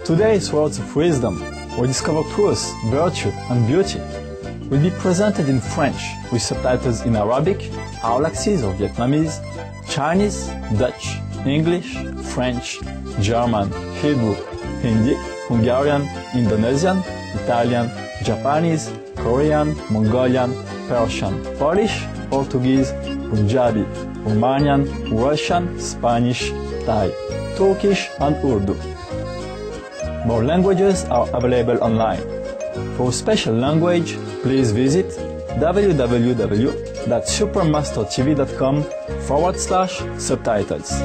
Today's words of wisdom will discover truth, virtue and beauty. Will be presented in French with subtitles in Arabic, Aulaxese or Vietnamese, Chinese, Dutch, English, French, German, Hebrew, Hindi, Hungarian, Indonesian, Italian, Japanese, Korean, Mongolian, Persian, Polish, Portuguese, Punjabi, Romanian, Russian, Spanish, Thai, Turkish and Urdu. More languages are available online. For a special language, please visit www.supermastertv.com/subtitles.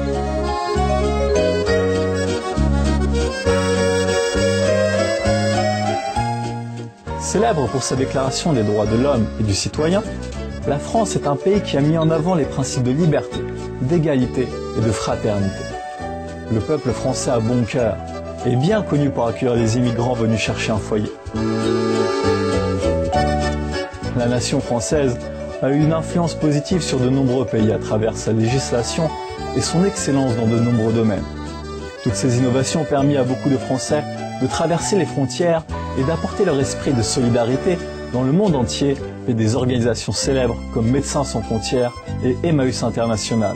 Célèbre pour sa déclaration des droits de l'homme et du citoyen, la France est un pays qui a mis en avant les principes de liberté, d'égalité et de fraternité. Le peuple français a bon cœur et est bien connu pour accueillir les immigrants venus chercher un foyer. La nation française a eu une influence positive sur de nombreux pays à travers sa législation et son excellence dans de nombreux domaines. Toutes ces innovations ont permis à beaucoup de Français de traverser les frontières et d'apporter leur esprit de solidarité dans le monde entier et des organisations célèbres comme Médecins sans frontières et Emmaüs International.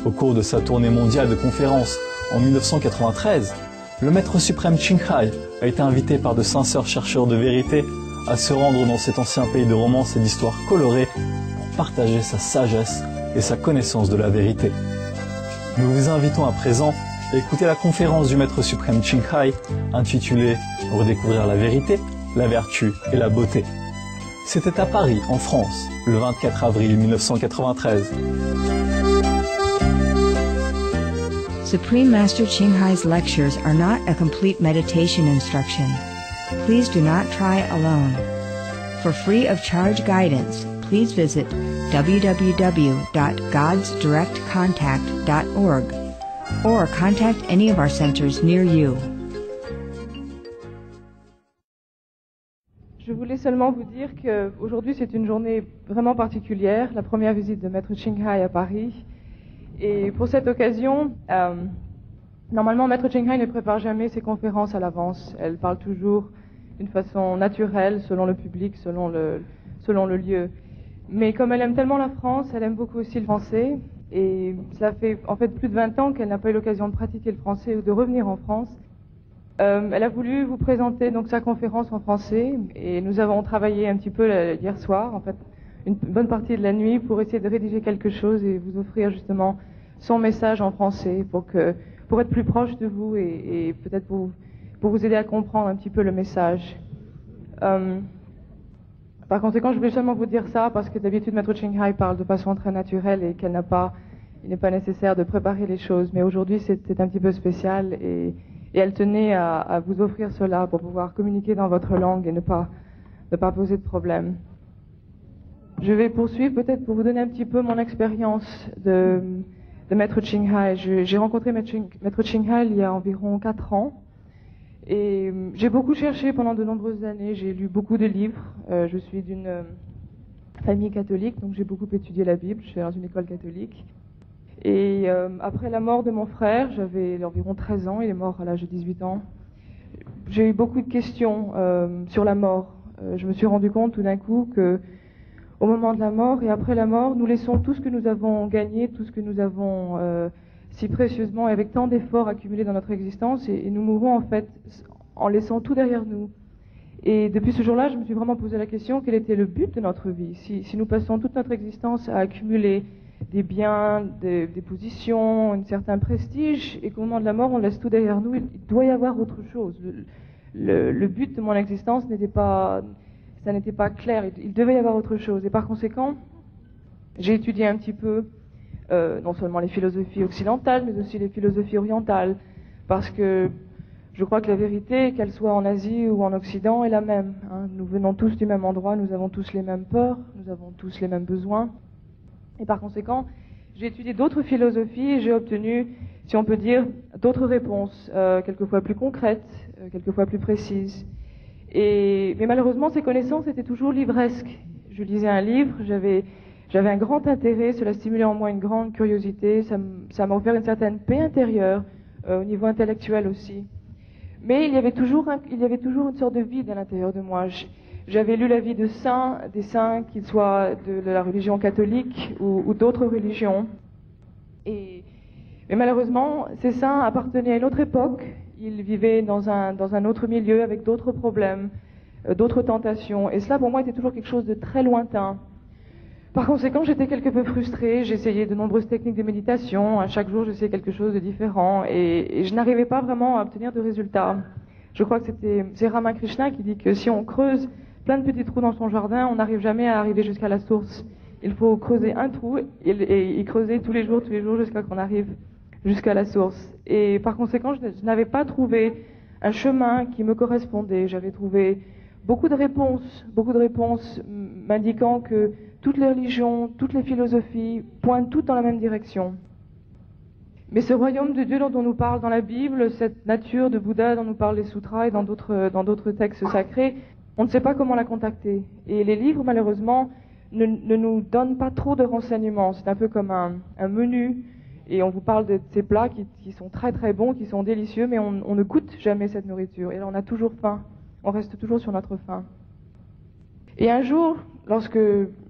Au cours de sa tournée mondiale de conférences en 1993, le maître suprême Ching Hai a été invité par de sincères chercheurs de vérité à se rendre dans cet ancien pays de romances et d'histoires colorées pour partager sa sagesse et sa connaissance de la vérité. Nous vous invitons à présent à écouter la conférence du maître suprême Ching Hai intitulée « Redécouvrir la vérité, la vertu et la beauté ». C'était à Paris, en France, le 24 avril 1993. Supreme Master Ching Hai's lectures are not a complete meditation instruction. Please do not try alone. For free of charge guidance, please visit www.godsdirectcontact.org or contact any of our centers near you. Je voulais seulement vous dire qu'aujourd'hui c'est une journée vraiment particulière, la première visite de Maître Ching Hai à Paris. Et pour cette occasion, normalement Maître Ching Hai ne prépare jamais ses conférences à l'avance. Elle parle toujours d'une façon naturelle, selon le public, selon le lieu. Mais comme elle aime tellement la France, elle aime beaucoup aussi le français. Et ça fait en fait plus de 20 ans qu'elle n'a pas eu l'occasion de pratiquer le français ou de revenir en France. Elle a voulu vous présenter donc sa conférence en français et nous avons travaillé un petit peu hier soir, en fait une bonne partie de la nuit pour essayer de rédiger quelque chose et vous offrir justement son message en français pour être plus proche de vous et peut-être pour vous aider à comprendre un petit peu le message. Par conséquent, je voulais seulement vous dire ça parce que d'habitude Maître Ching Hai parle de façon très naturelle et il n'est pas nécessaire de préparer les choses. Mais aujourd'hui, c'est un petit peu spécial et elle tenait à vous offrir cela pour pouvoir communiquer dans votre langue et ne pas poser de problème. Je vais poursuivre peut-être pour vous donner un petit peu mon expérience de Maître Ching Hai. J'ai rencontré Maître Ching Hai il y a environ 4 ans. Et j'ai beaucoup cherché pendant de nombreuses années, j'ai lu beaucoup de livres. Je suis d'une famille catholique, donc j'ai beaucoup étudié la Bible, je suis dans une école catholique. Et après la mort de mon frère, j'avais environ 13 ans, il est mort à l'âge de 18 ans, j'ai eu beaucoup de questions sur la mort. Je me suis rendu compte tout d'un coup que au moment de la mort et après la mort, nous laissons tout ce que nous avons gagné, tout ce que nous avons si précieusement et avec tant d'efforts accumulés dans notre existence et nous mourons en fait en laissant tout derrière nous. Et depuis ce jour-là, je me suis vraiment posé la question, quel était le but de notre vie? Si nous passons toute notre existence à accumuler des biens, des positions, un certain prestige, et qu'au moment de la mort, on laisse tout derrière nous, il doit y avoir autre chose. Le but de mon existence ça n'était pas clair, il devait y avoir autre chose. Et par conséquent, j'ai étudié un petit peu non seulement les philosophies occidentales, mais aussi les philosophies orientales, parce que je crois que la vérité, qu'elle soit en Asie ou en Occident, est la même. Nous venons tous du même endroit, nous avons tous les mêmes peurs, nous avons tous les mêmes besoins. Et par conséquent, j'ai étudié d'autres philosophies et j'ai obtenu, si on peut dire, d'autres réponses, quelquefois plus concrètes, quelquefois plus précises. Mais malheureusement, ces connaissances étaient toujours livresques. Je lisais un livre, j'avais un grand intérêt, cela stimulait en moi une grande curiosité, ça m'a offert une certaine paix intérieure. au niveau intellectuel aussi. Mais il y avait toujours une sorte de vide à l'intérieur de moi. J'avais lu la vie de saints, des saints, qu'ils soient de la religion catholique ou d'autres religions. Mais malheureusement, ces saints appartenaient à une autre époque. Ils vivaient dans un autre milieu avec d'autres problèmes, d'autres tentations. Et cela, pour moi, était toujours quelque chose de très lointain. Par conséquent, j'étais quelque peu frustrée. J'essayais de nombreuses techniques de méditation. À chaque jour, j'essayais quelque chose de différent. Et je n'arrivais pas vraiment à obtenir de résultats. Je crois que c'est Ramakrishna qui dit que si on creuse plein de petits trous dans son jardin, on n'arrive jamais à arriver jusqu'à la source. Il faut creuser un trou et y creuser tous les jours, jusqu'à qu'on arrive jusqu'à la source. Et par conséquent, je n'avais pas trouvé un chemin qui me correspondait. J'avais trouvé beaucoup de réponses m'indiquant que toutes les religions, toutes les philosophies pointent toutes dans la même direction. Mais ce royaume de Dieu dont on nous parle dans la Bible, cette nature de Bouddha dont nous parlent les sutras et dans d'autres textes sacrés, on ne sait pas comment la contacter. Et les livres, malheureusement, ne nous donnent pas trop de renseignements. C'est un peu comme un menu. Et on vous parle de ces plats qui sont très très bons, qui sont délicieux, mais on ne goûte jamais cette nourriture. Et là, on a toujours faim. On reste toujours sur notre faim. Et un jour, lorsque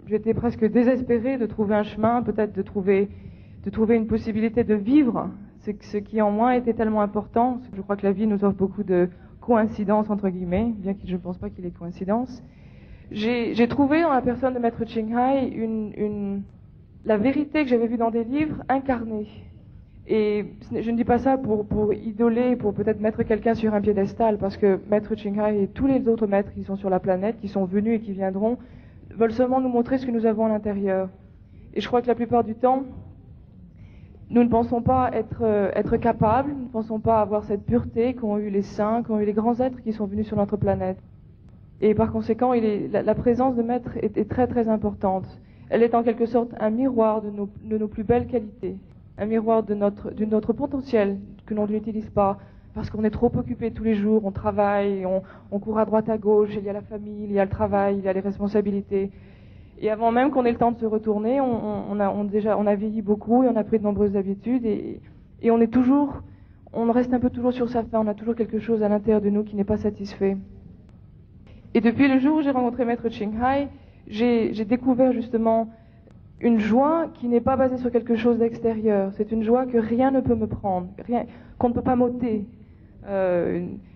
j'étais presque désespérée de trouver un chemin, peut-être de trouver une possibilité de vivre, ce qui en moi était tellement important. Je crois que la vie nous offre beaucoup de coïncidences, entre guillemets, bien que je ne pense pas qu'il y ait coïncidence. J'ai trouvé dans la personne de Maître Ching Hai la vérité que j'avais vue dans des livres incarnée. Et je ne dis pas ça pour idoler, pour peut-être mettre quelqu'un sur un piédestal, parce que Maître Ching Hai et tous les autres maîtres qui sont sur la planète, qui sont venus et qui viendront, veulent seulement nous montrer ce que nous avons à l'intérieur. Et je crois que la plupart du temps, nous ne pensons pas être capables, nous ne pensons pas avoir cette pureté qu'ont eu les saints, qu'ont eu les grands êtres qui sont venus sur notre planète. Et par conséquent, la présence de Maître est très très importante. Elle est en quelque sorte un miroir de nos plus belles qualités, un miroir de notre potentiel que l'on n'utilise pas parce qu'on est trop occupé tous les jours, on travaille, on court à droite à gauche, il y a la famille, il y a le travail, il y a les responsabilités. Et avant même qu'on ait le temps de se retourner, on a vieilli beaucoup et on a pris de nombreuses habitudes et on reste un peu toujours sur sa faim, on a toujours quelque chose à l'intérieur de nous qui n'est pas satisfait. Et depuis le jour où j'ai rencontré Maître Ching Hai, j'ai découvert justement une joie qui n'est pas basée sur quelque chose d'extérieur. C'est une joie que rien ne peut me prendre, qu'on ne peut pas m'ôter.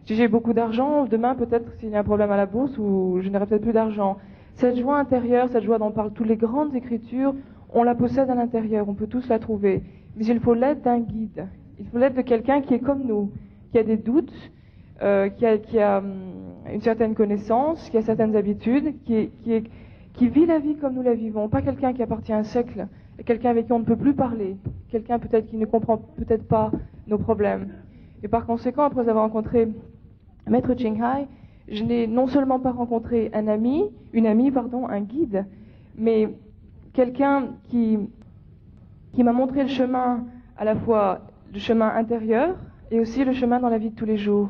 Si j'ai beaucoup d'argent, demain peut-être s'il y a un problème à la bourse, ou je n'aurai peut-être plus d'argent. Cette joie intérieure, cette joie dont parlent toutes les grandes écritures, on la possède à l'intérieur, on peut tous la trouver. Mais il faut l'aide d'un guide. Il faut l'aide de quelqu'un qui est comme nous, qui a des doutes, qui a une certaine connaissance, qui a certaines habitudes, qui vit la vie comme nous la vivons. Pas quelqu'un qui appartient à un siècle, quelqu'un avec qui on ne peut plus parler, quelqu'un peut-être qui ne comprend peut-être pas nos problèmes. Et par conséquent, après avoir rencontré Maître Ching Hai, je n'ai non seulement pas rencontré un guide, mais quelqu'un qui m'a montré le chemin, à la fois le chemin intérieur et aussi le chemin dans la vie de tous les jours.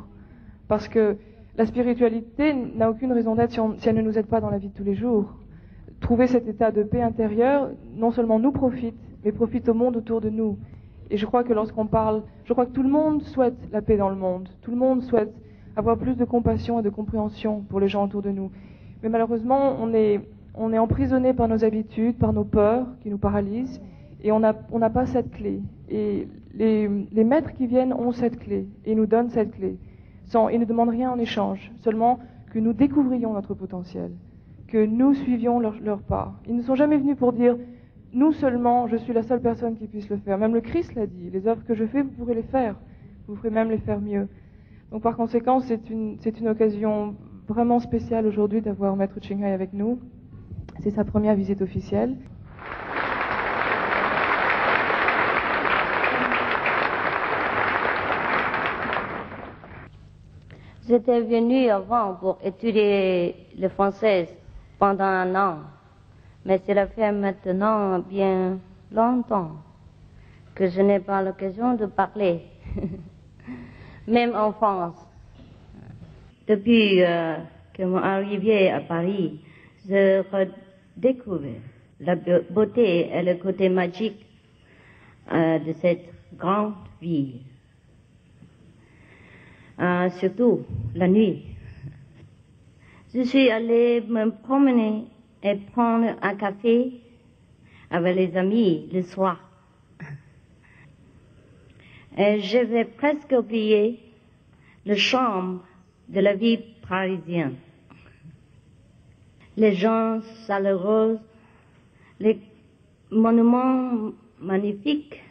Parce que la spiritualité n'a aucune raison d'être si elle ne nous aide pas dans la vie de tous les jours. Trouver cet état de paix intérieure, non seulement nous profite, mais profite au monde autour de nous. Et je crois que je crois que tout le monde souhaite la paix dans le monde. Tout le monde souhaite avoir plus de compassion et de compréhension pour les gens autour de nous. Mais malheureusement, on est emprisonné par nos habitudes, par nos peurs qui nous paralysent, et on n'a pas cette clé. Et les maîtres qui viennent ont cette clé, et nous donnent cette clé. Ils ne demandent rien en échange, seulement que nous découvrions notre potentiel, que nous suivions leur pas. Ils ne sont jamais venus pour dire « nous seulement, je suis la seule personne qui puisse le faire ». Même le Christ l'a dit, les œuvres que je fais, vous pourrez les faire, vous pourrez même les faire mieux. Donc par conséquent, c'est une occasion vraiment spéciale aujourd'hui d'avoir Maître Ching Hai avec nous. C'est sa première visite officielle. J'étais venue avant pour étudier le français pendant 1 an, mais cela fait maintenant bien longtemps que je n'ai pas l'occasion de parler, même en France. Depuis que mon arrivée à Paris, je redécouvre la beauté et le côté magique de cette grande ville. surtout la nuit. Je suis allée me promener et prendre un café avec les amis le soir. Et je vais presque oublier le charme de la vie parisienne. Les gens chaleureux, les monuments magnifiques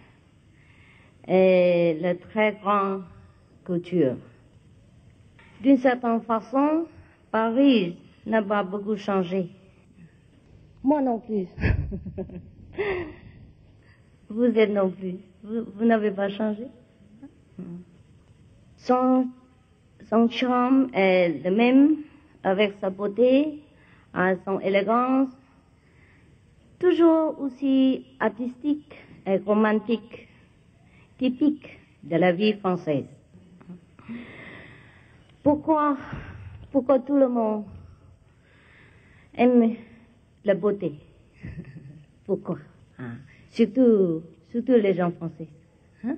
et la très grande culture. D'une certaine façon, Paris n'a pas beaucoup changé. Moi non plus. Vous êtes non plus. Vous n'avez pas changé. Son charme est le même, avec sa beauté, son élégance, toujours aussi artistique et romantique, typique de la vie française. Pourquoi tout le monde aime la beauté? Pourquoi? Surtout les gens français. Hein?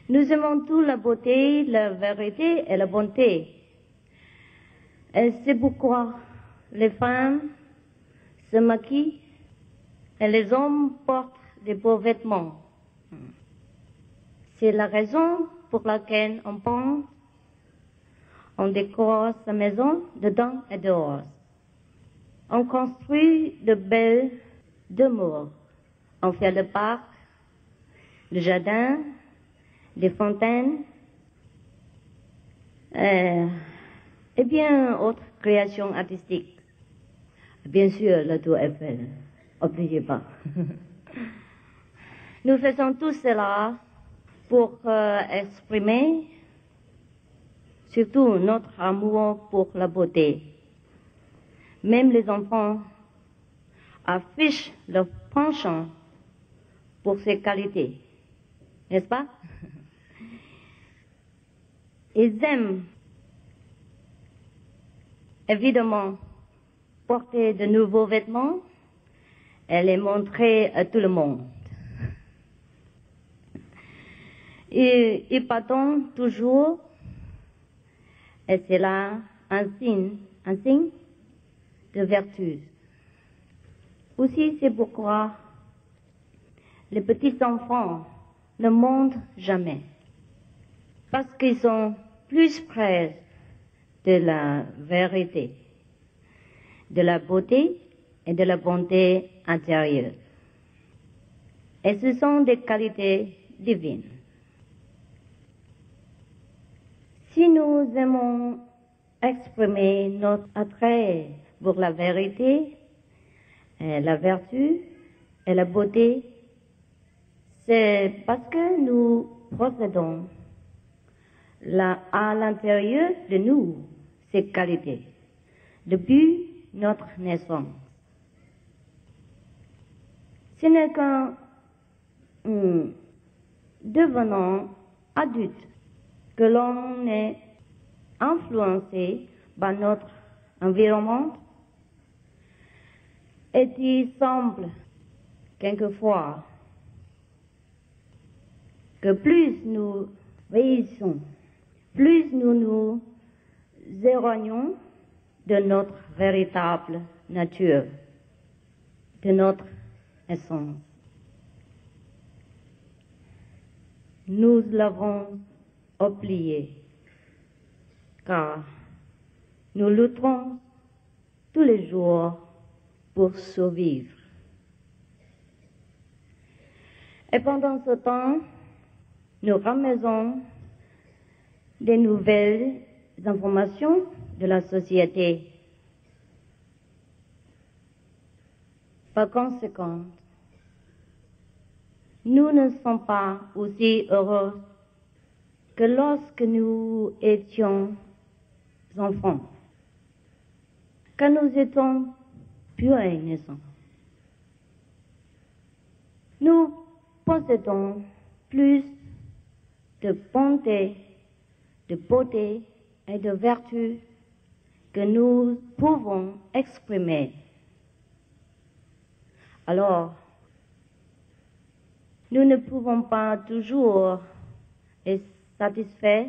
Nous aimons tous la beauté, la vérité et la bonté. Et c'est pourquoi les femmes se maquillent et les hommes portent des beaux vêtements. C'est la raison pour laquelle on pense, on décore sa maison dedans et dehors. On construit de belles demeures. On fait le parc, le jardin, des fontaines, et bien autres créations artistiques. Bien sûr, la tour Eiffel, n'oubliez pas. Nous faisons tout cela pour exprimer surtout notre amour pour la beauté. Même les enfants affichent leur penchant pour ces qualités, n'est-ce pas? Ils aiment évidemment porter de nouveaux vêtements et les montrer à tout le monde. Et ils pardonnent toujours, et c'est là un signe de vertu. Aussi, c'est pourquoi les petits enfants ne mentent jamais, parce qu'ils sont plus près de la vérité, de la beauté et de la bonté intérieure. Et ce sont des qualités divines. Si nous aimons exprimer notre attrait pour la vérité, la vertu et la beauté, c'est parce que nous possédons à l'intérieur de nous ces qualités depuis notre naissance. Ce n'est qu'en devenant adulte que l'on est influencé par notre environnement et il semble quelquefois que plus nous vieillissons, plus nous nous éloignons de notre véritable nature, de notre essence. Nous l'avons oublié, car nous luttons tous les jours pour survivre. Et pendant ce temps, nous ramassons des nouvelles informations de la société. Par conséquent, nous ne sommes pas aussi heureux que lorsque nous étions enfants, quand nous étions plus innocents. Nous possédons plus de bonté, de beauté et de vertu que nous pouvons exprimer. Alors, nous ne pouvons pas toujours être satisfaits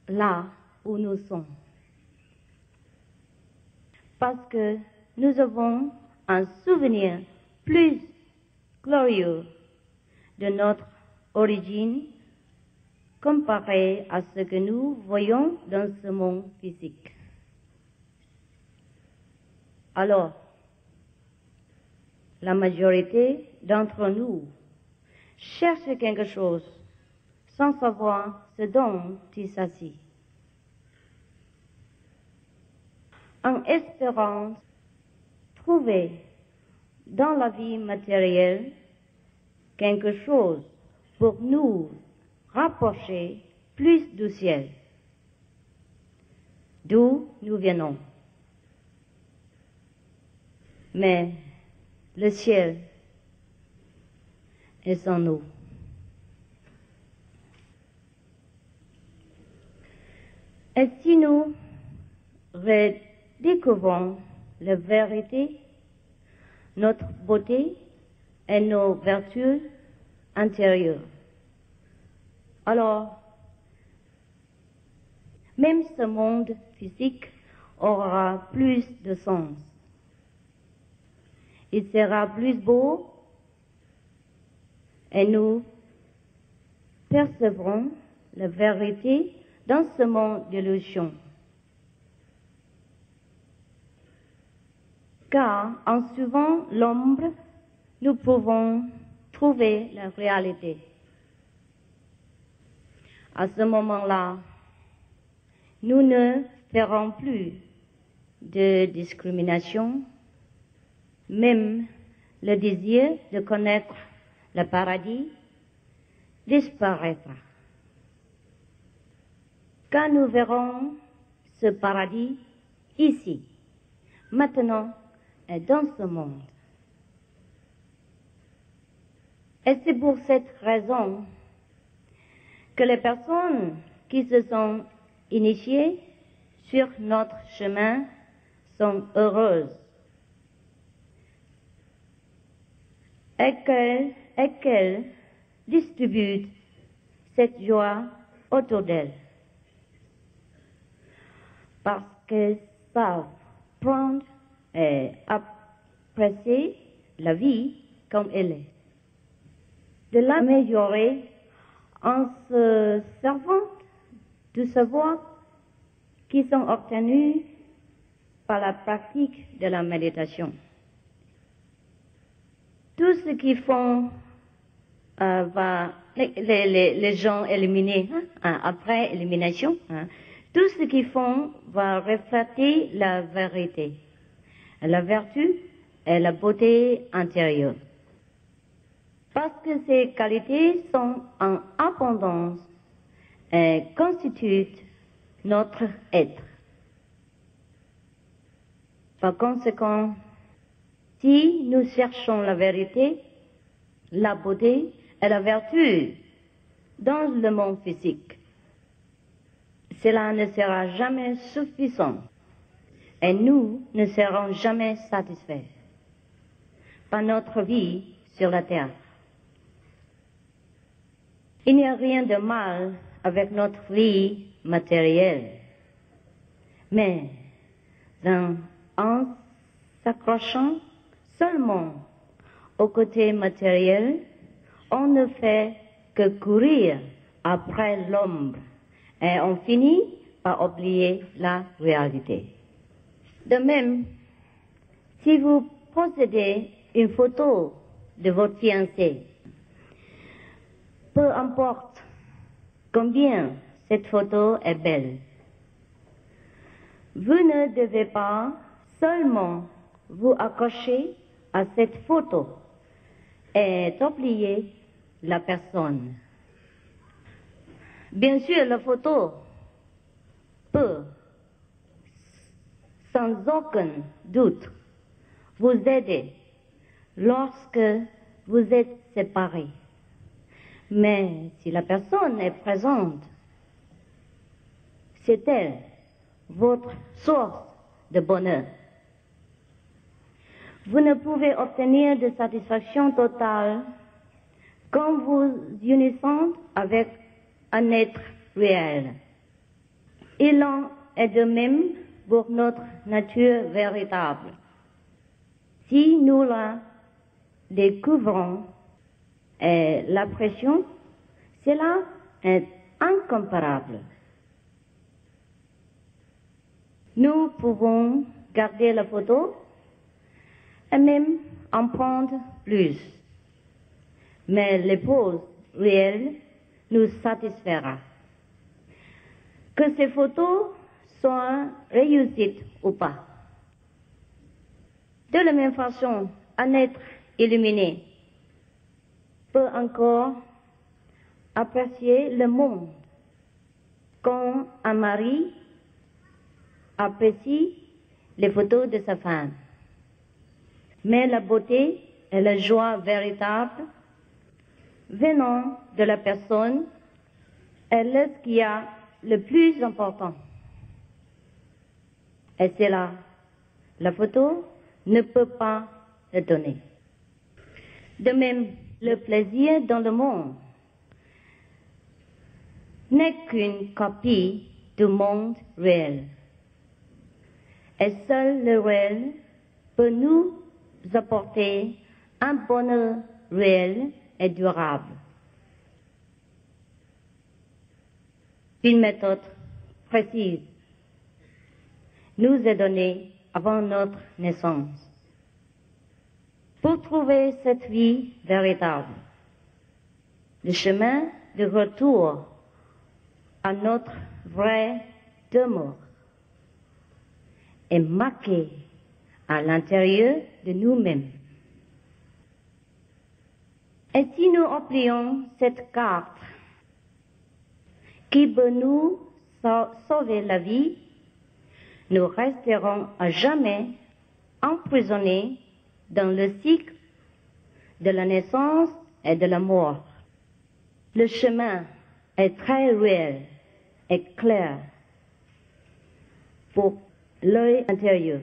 là où nous sommes. Parce que nous avons un souvenir plus glorieux de notre origine comparé à ce que nous voyons dans ce monde physique. Alors, la majorité d'entre nous cherche quelque chose sans savoir ce dont il s'agit. En espérant trouver dans la vie matérielle quelque chose pour nous rapprocher plus du ciel, d'où nous venons. Mais le ciel est en nous. Et si nous redécouvrons la vérité, notre beauté et nos vertus intérieures, alors même ce monde physique aura plus de sens. Il sera plus beau et nous percevrons la vérité dans ce monde d'illusion. Car en suivant l'ombre, nous pouvons trouver la réalité. À ce moment-là, nous ne ferons plus de discrimination. Même le désir de connaître le paradis disparaîtra. Quand nous verrons ce paradis ici, maintenant et dans ce monde. Et c'est pour cette raison que les personnes qui se sont initiées sur notre chemin sont heureuses. Et qu'elles distribuent cette joie autour d'elles. Parce qu'elles savent prendre et apprécier la vie comme elle est. De l'améliorer en se servant du savoir qui sont obtenus par la pratique de la méditation. Tout ce qu'ils font les gens éliminés après élimination, tout ce qu'ils font va refléter la vérité, la vertu et la beauté intérieure. Parce que ces qualités sont en abondance et constituent notre être. Par conséquent, si nous cherchons la vérité, la beauté et la vertu dans le monde physique, cela ne sera jamais suffisant et nous ne serons jamais satisfaits par notre vie sur la terre. Il n'y a rien de mal avec notre vie matérielle, mais en s'accrochant seulement au côté matériel, on ne fait que courir après l'ombre et on finit par oublier la réalité. De même, si vous possédez une photo de votre fiancé, peu importe combien cette photo est belle, vous ne devez pas seulement vous accrocher à cette photo et oublier la personne. Bien sûr, la photo peut, sans aucun doute, vous aider lorsque vous êtes séparés. Mais si la personne est présente, c'est elle, votre source de bonheur. Vous ne pouvez obtenir de satisfaction totale qu'en vous unissant avec un être réel. Il en est de même pour notre nature véritable. Si nous la découvrons et l'apprécions, cela est incomparable. Nous pouvons garder la photo et même en prendre plus. Mais les poses réelles nous satisfera. Que ces photos soient réussites ou pas. De la même façon, un être illuminé peut encore apprécier le monde quand un mari apprécie les photos de sa femme. Mais la beauté et la joie véritable venant de la personne est ce qui est le plus important. Et c'est là, la photo ne peut pas le donner. De même, le plaisir dans le monde n'est qu'une copie du monde réel. Et seul le réel peut nous apporter un bonheur réel et durable. Une méthode précise nous est donnée avant notre naissance pour trouver cette vie véritable. Le chemin de retour à notre vrai demeure est marqué à l'intérieur de nous-mêmes. Et si nous oublions cette carte qui peut nous sauver la vie, nous resterons à jamais emprisonnés dans le cycle de la naissance et de la mort. Le chemin est très réel et clair pour l'œil intérieur,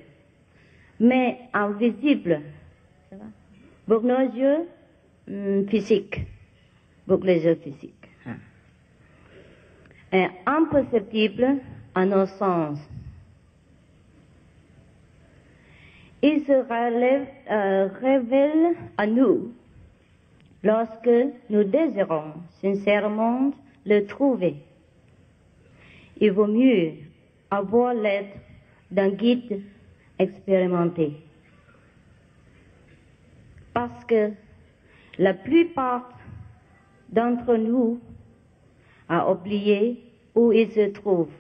mais invisible pour nos yeux physiques, pour les yeux physiques, et imperceptible à nos sens. Il se révèle à nous lorsque nous désirons sincèrement le trouver. Il vaut mieux avoir l'aide d'un guide expérimenté. Parce que la plupart d'entre nous a oublié où il se trouve.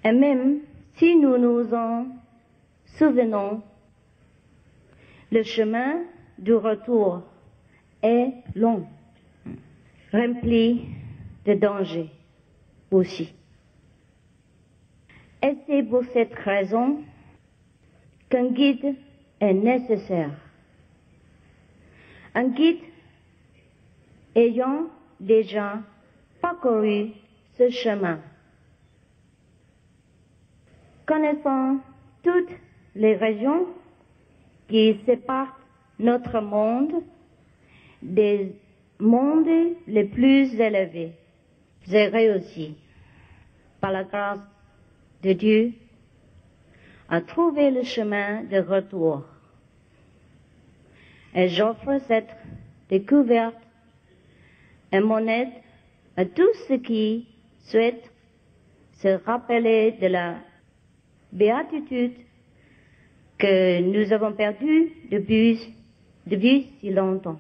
Et même si nous nous en souvenons, le chemin du retour est long, rempli de dangers aussi. Et c'est pour cette raison qu'un guide est nécessaire. Un guide ayant déjà parcouru ce chemin, connaissant toutes les régions qui séparent notre monde des mondes les plus élevés. J'ai réussi, par la grâce de Dieu, à trouver le chemin de retour. Et j'offre cette découverte et mon aide à tous ceux qui souhaitent se rappeler de la béatitude que nous avons perdue depuis si longtemps.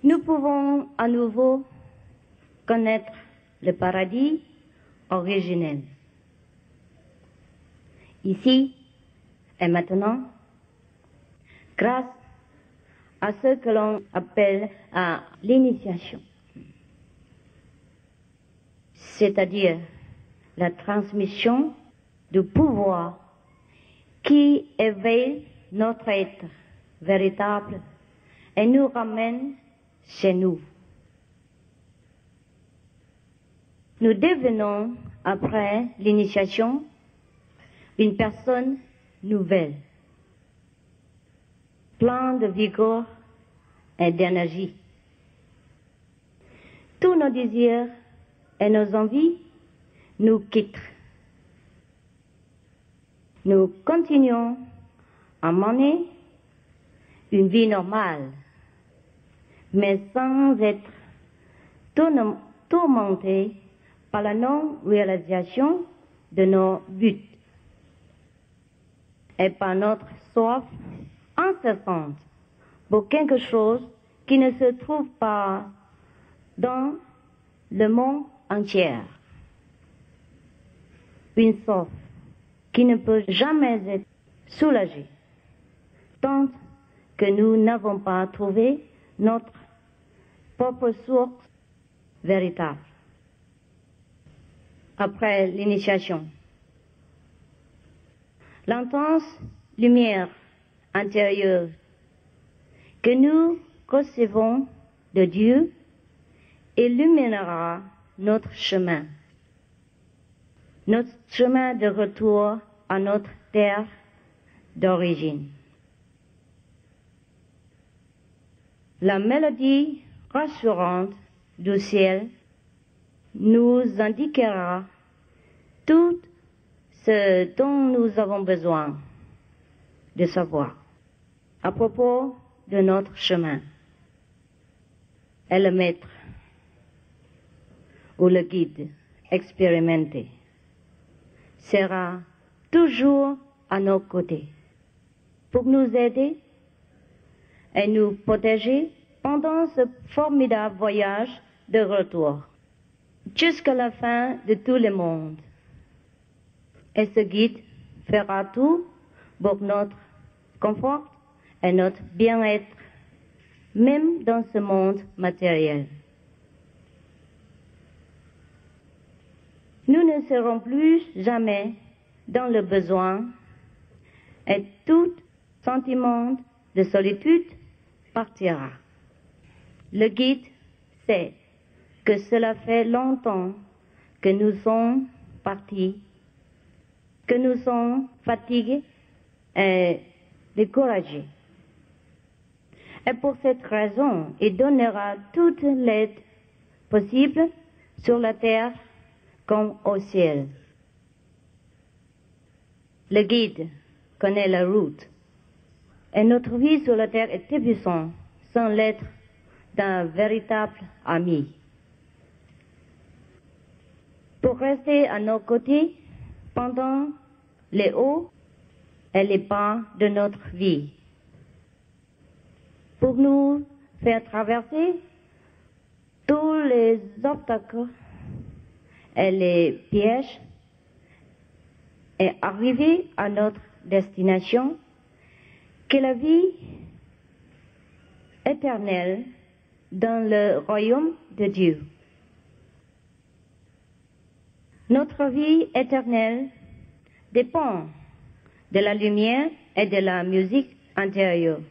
Nous pouvons à nouveau connaître le paradis originel. Ici et maintenant, grâce à ce que l'on appelle à l'initiation, c'est-à-dire la transmission du pouvoir qui éveille notre être véritable et nous ramène chez nous. Nous devenons, après l'initiation, une personne nouvelle, plein de vigueur et d'énergie. Tous nos désirs et nos envies nous quitte. Nous continuons à mener une vie normale, mais sans être tourmentés par la non-réalisation de nos buts et par notre soif incessante pour quelque chose qui ne se trouve pas dans le monde entier. Une soif qui ne peut jamais être soulagée tant que nous n'avons pas trouvé notre propre source véritable. Après l'initiation, l'intense lumière intérieure que nous recevons de Dieu illuminera notre chemin de retour à notre terre d'origine. La mélodie rassurante du ciel nous indiquera tout ce dont nous avons besoin de savoir à propos de notre chemin. Et le maître ou le guide expérimenté sera toujours à nos côtés pour nous aider et nous protéger pendant ce formidable voyage de retour jusqu'à la fin de tout le monde. Et ce guide fera tout pour notre confort et notre bien-être, même dans ce monde matériel. Nous ne serons plus jamais dans le besoin et tout sentiment de solitude partira. Le guide sait que cela fait longtemps que nous sommes partis, que nous sommes fatigués et découragés. Et pour cette raison, il donnera toute l'aide possible sur la terre comme au ciel. Le guide connaît la route et notre vie sur la terre est épuisante sans l'aide d'un véritable ami. Pour rester à nos côtés pendant les hauts et les bas de notre vie, pour nous faire traverser tous les obstacles et les pièges et arriver à notre destination, que la vie éternelle dans le royaume de Dieu. Notre vie éternelle dépend de la lumière et de la musique intérieure,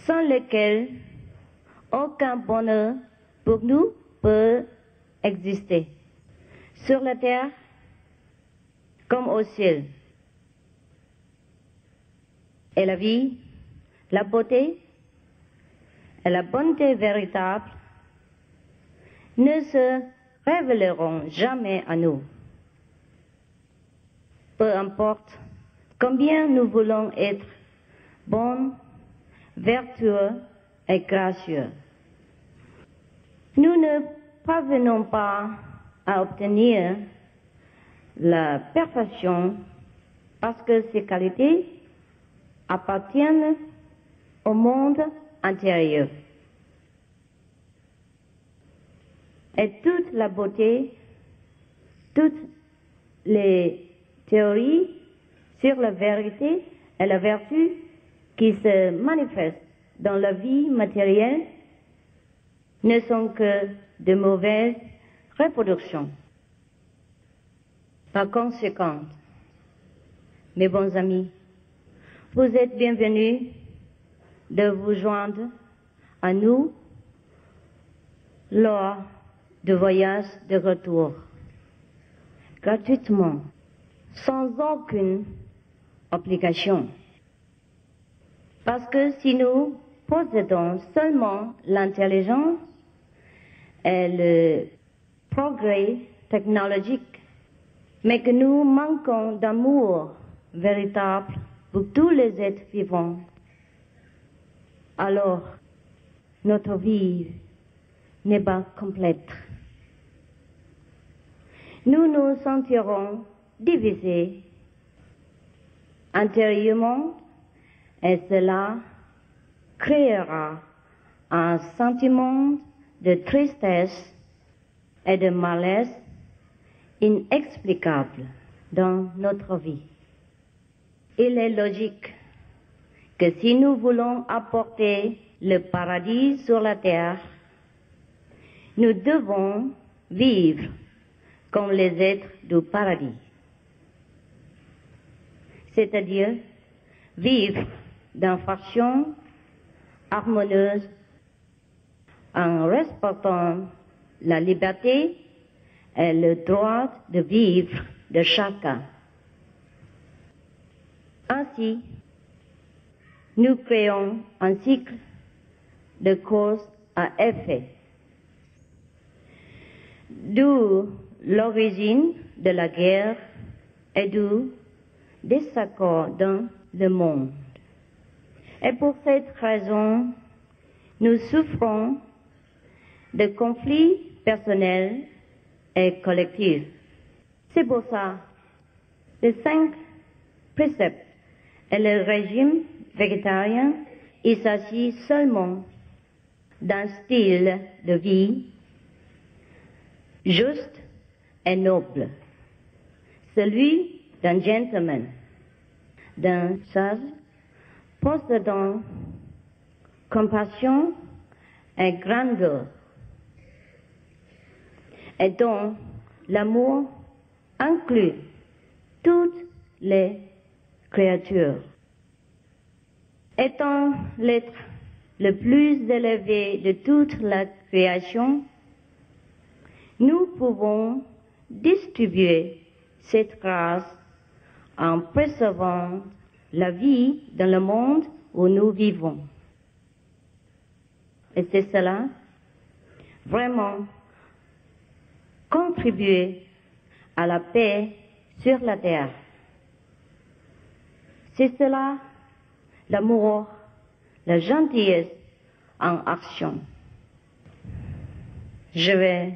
sans lesquelles aucun bonheur pour nous peut exister, sur la terre comme au ciel. Et la vie, la beauté et la bonté véritable ne se révéleront jamais à nous. Peu importe combien nous voulons être bons, vertueux et gracieux. Nous ne parvenons pas à obtenir la perfection parce que ces qualités appartiennent au monde intérieur. Et toute la beauté, toutes les théories sur la vérité et la vertu qui se manifestent dans la vie matérielle ne sont que de mauvaises reproductions. Par conséquent, mes bons amis, vous êtes bienvenus de vous joindre à nous lors du voyage de retour, gratuitement, sans aucune obligation. Parce que si nous possédons seulement l'intelligence et le progrès technologique, mais que nous manquons d'amour véritable pour tous les êtres vivants, alors notre vie n'est pas complète. Nous nous sentirons divisés intérieurement et cela créera un sentiment de tristesse et de malaise inexplicable dans notre vie. Il est logique que si nous voulons apporter le paradis sur la terre, nous devons vivre comme les êtres du paradis, c'est-à-dire vivre dans façon harmonieuse en respectant la liberté et le droit de vivre de chacun. Ainsi, nous créons un cycle de cause à effet, d'où l'origine de la guerre et du désaccord dans le monde. Et pour cette raison, nous souffrons de conflits personnels et collectifs. C'est pour ça les 5 préceptes et le régime végétarien, il s'agit seulement d'un style de vie juste et noble, celui d'un gentleman, d'un sage possédant compassion et grandeur, et dont l'amour inclut toutes les créatures. Étant l'être le plus élevé de toute la création, nous pouvons distribuer cette grâce en préservant la vie dans le monde où nous vivons. Et c'est cela, vraiment, contribuer à la paix sur la terre. C'est cela, l'amour, la gentillesse en action. Je vais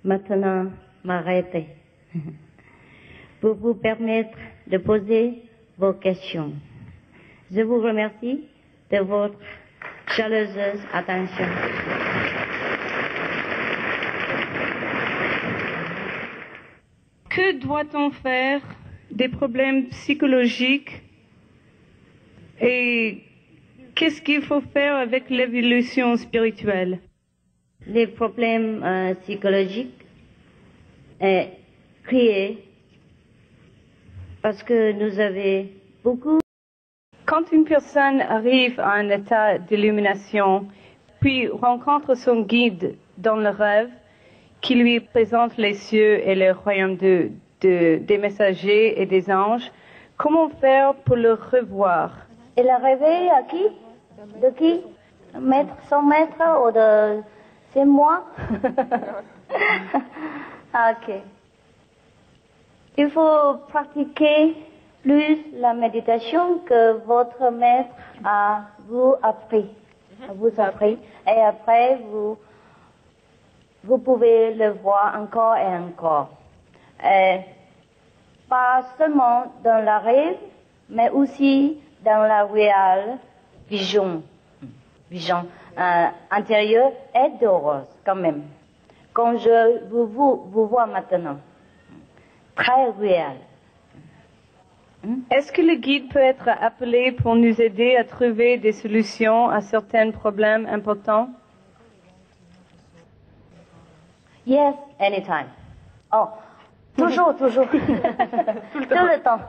maintenant m'arrêter pour vous permettre de poser vos questions. Je vous remercie de votre chaleureuse attention. Que doit-on faire des problèmes psychologiques et qu'est-ce qu'il faut faire avec l'évolution spirituelle? Les problèmes psychologiques est créé parce que nous avons beaucoup. Quand une personne arrive à un état d'illumination, puis rencontre son guide dans le rêve, qui lui présente les cieux et le royaume des messagers et des anges, comment faire pour le revoir? Il est rêvé à qui? De qui? Maître, son maître ou de... C'est moi? Ok. Il faut pratiquer plus la méditation que votre maître vous appris. Et après, vous pouvez le voir encore et encore. Et pas seulement dans la rêve, mais aussi dans la réelle vision intérieure et dehors, quand même. Quand je vous vois maintenant, très réel. Est-ce que le guide peut être appelé pour nous aider à trouver des solutions à certains problèmes importants? Yes, anytime. Oh, toujours. Tout le temps.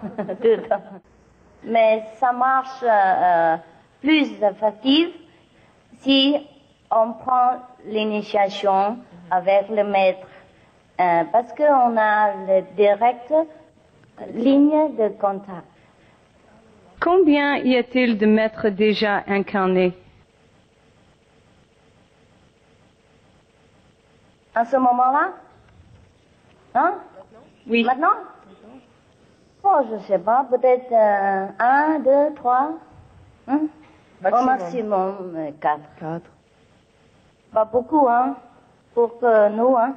Mais ça marche plus effectif si on prend l'initiation avec le maître. Parce qu'on a le direct ligne de contact. Combien y a-t-il de maîtres déjà incarnés? À ce moment-là, Hein? Oui. Maintenant? Oh, je sais pas, peut-être 1, 2, 3. Hein? Au maximum 4. 4. Pas beaucoup, hein, pour que nous, hein.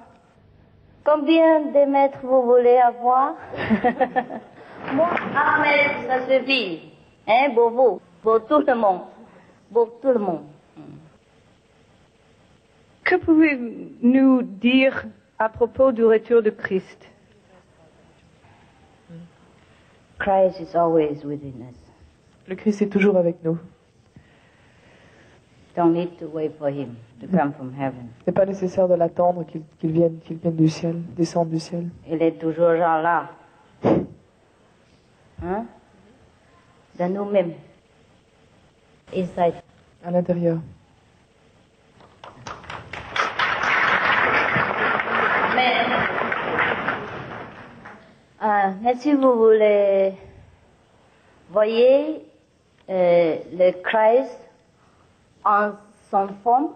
Combien de mètres vous voulez avoir? Moi, 1 mètre, ça suffit. Hein, pour vous, pour tout le monde. Pour tout le monde. Que pouvez-vous dire à propos du retour de Christ? Christ is always within us. Le Christ est toujours avec nous. Don't need to wait for him to come from heaven. Il n'est pas nécessaire de l'attendre qu'il vienne du ciel, descende du ciel. Il est toujours genre là. Hein? Dans nous-mêmes. Inside. À l'intérieur. Mais si vous voulez, voyez le Christ en sa forme,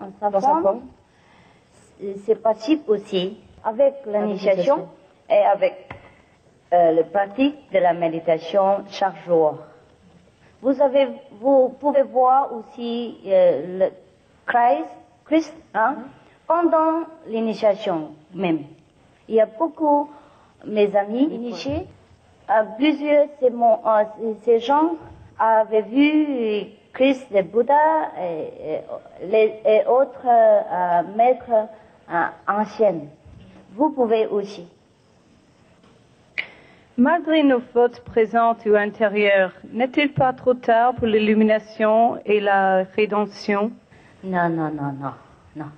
c'est possible aussi avec l'initiation et avec la pratique de la méditation chaque jour. Vous pouvez voir aussi le Christ hein, pendant l'initiation même. Il y a beaucoup mes amis initiés, plusieurs de ces gens avaient vu Christ, le Bouddha et autres maîtres anciens. Vous pouvez aussi. Malgré nos fautes présentes ou intérieures, n'est-il pas trop tard pour l'illumination et la rédemption? Non, non, non, non, non.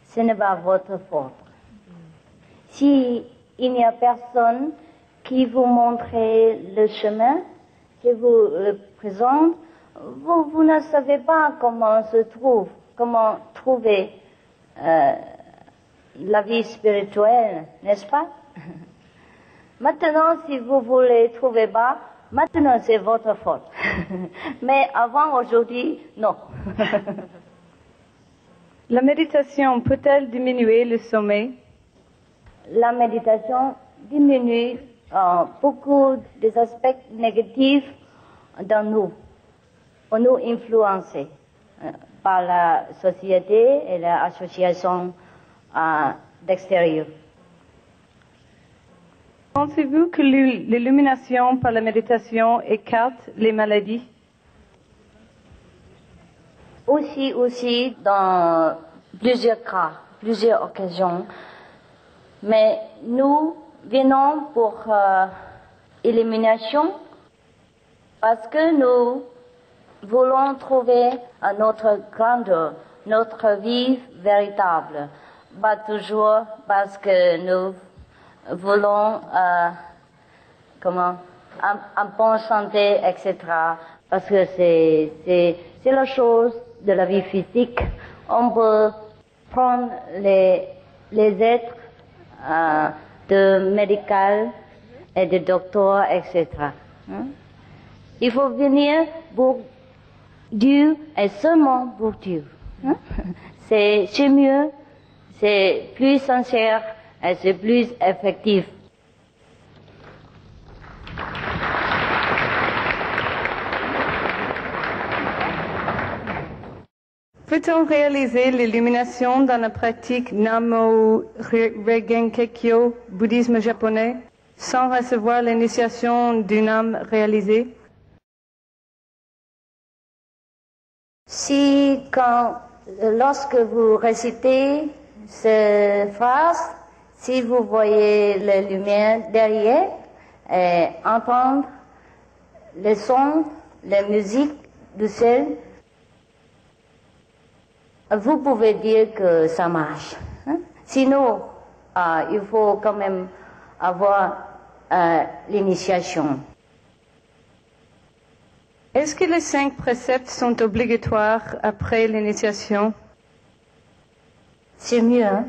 Ce n'est pas votre faute. Si il n'y a personne qui vous montre le chemin, qui vous le présente, vous ne savez pas comment trouver la vie spirituelle, n'est-ce pas? Maintenant, si vous voulez trouver pas, maintenant c'est votre faute. Mais avant aujourd'hui, non. La méditation peut-elle diminuer le sommeil? La méditation diminue beaucoup des aspects négatifs dans nous. On nous influence par la société et l'association d'extérieur. Pensez-vous que l'illumination par la méditation écarte les maladies? Aussi, dans plusieurs cas, plusieurs occasions. Mais nous venons pour illumination parce que nous voulons trouver notre grandeur, notre vie véritable. Pas toujours parce que nous voulons un bon santé, etc. Parce que c'est la chose de la vie physique. On peut prendre les êtres de médical et de docteur, etc. Il faut venir pour Dieu et seulement pour Dieu. C'est mieux, c'est plus sincère et c'est plus effectif. Peut-on réaliser l'illumination dans la pratique Namo Regenkekyo, bouddhisme japonais, sans recevoir l'initiation d'une âme réalisée? Lorsque vous récitez ces phrases, si vous voyez la lumière derrière et entendre les sons, la musique du ciel, vous pouvez dire que ça marche. Sinon, il faut quand même avoir l'initiation. Est-ce que les 5 préceptes sont obligatoires après l'initiation? C'est mieux, hein?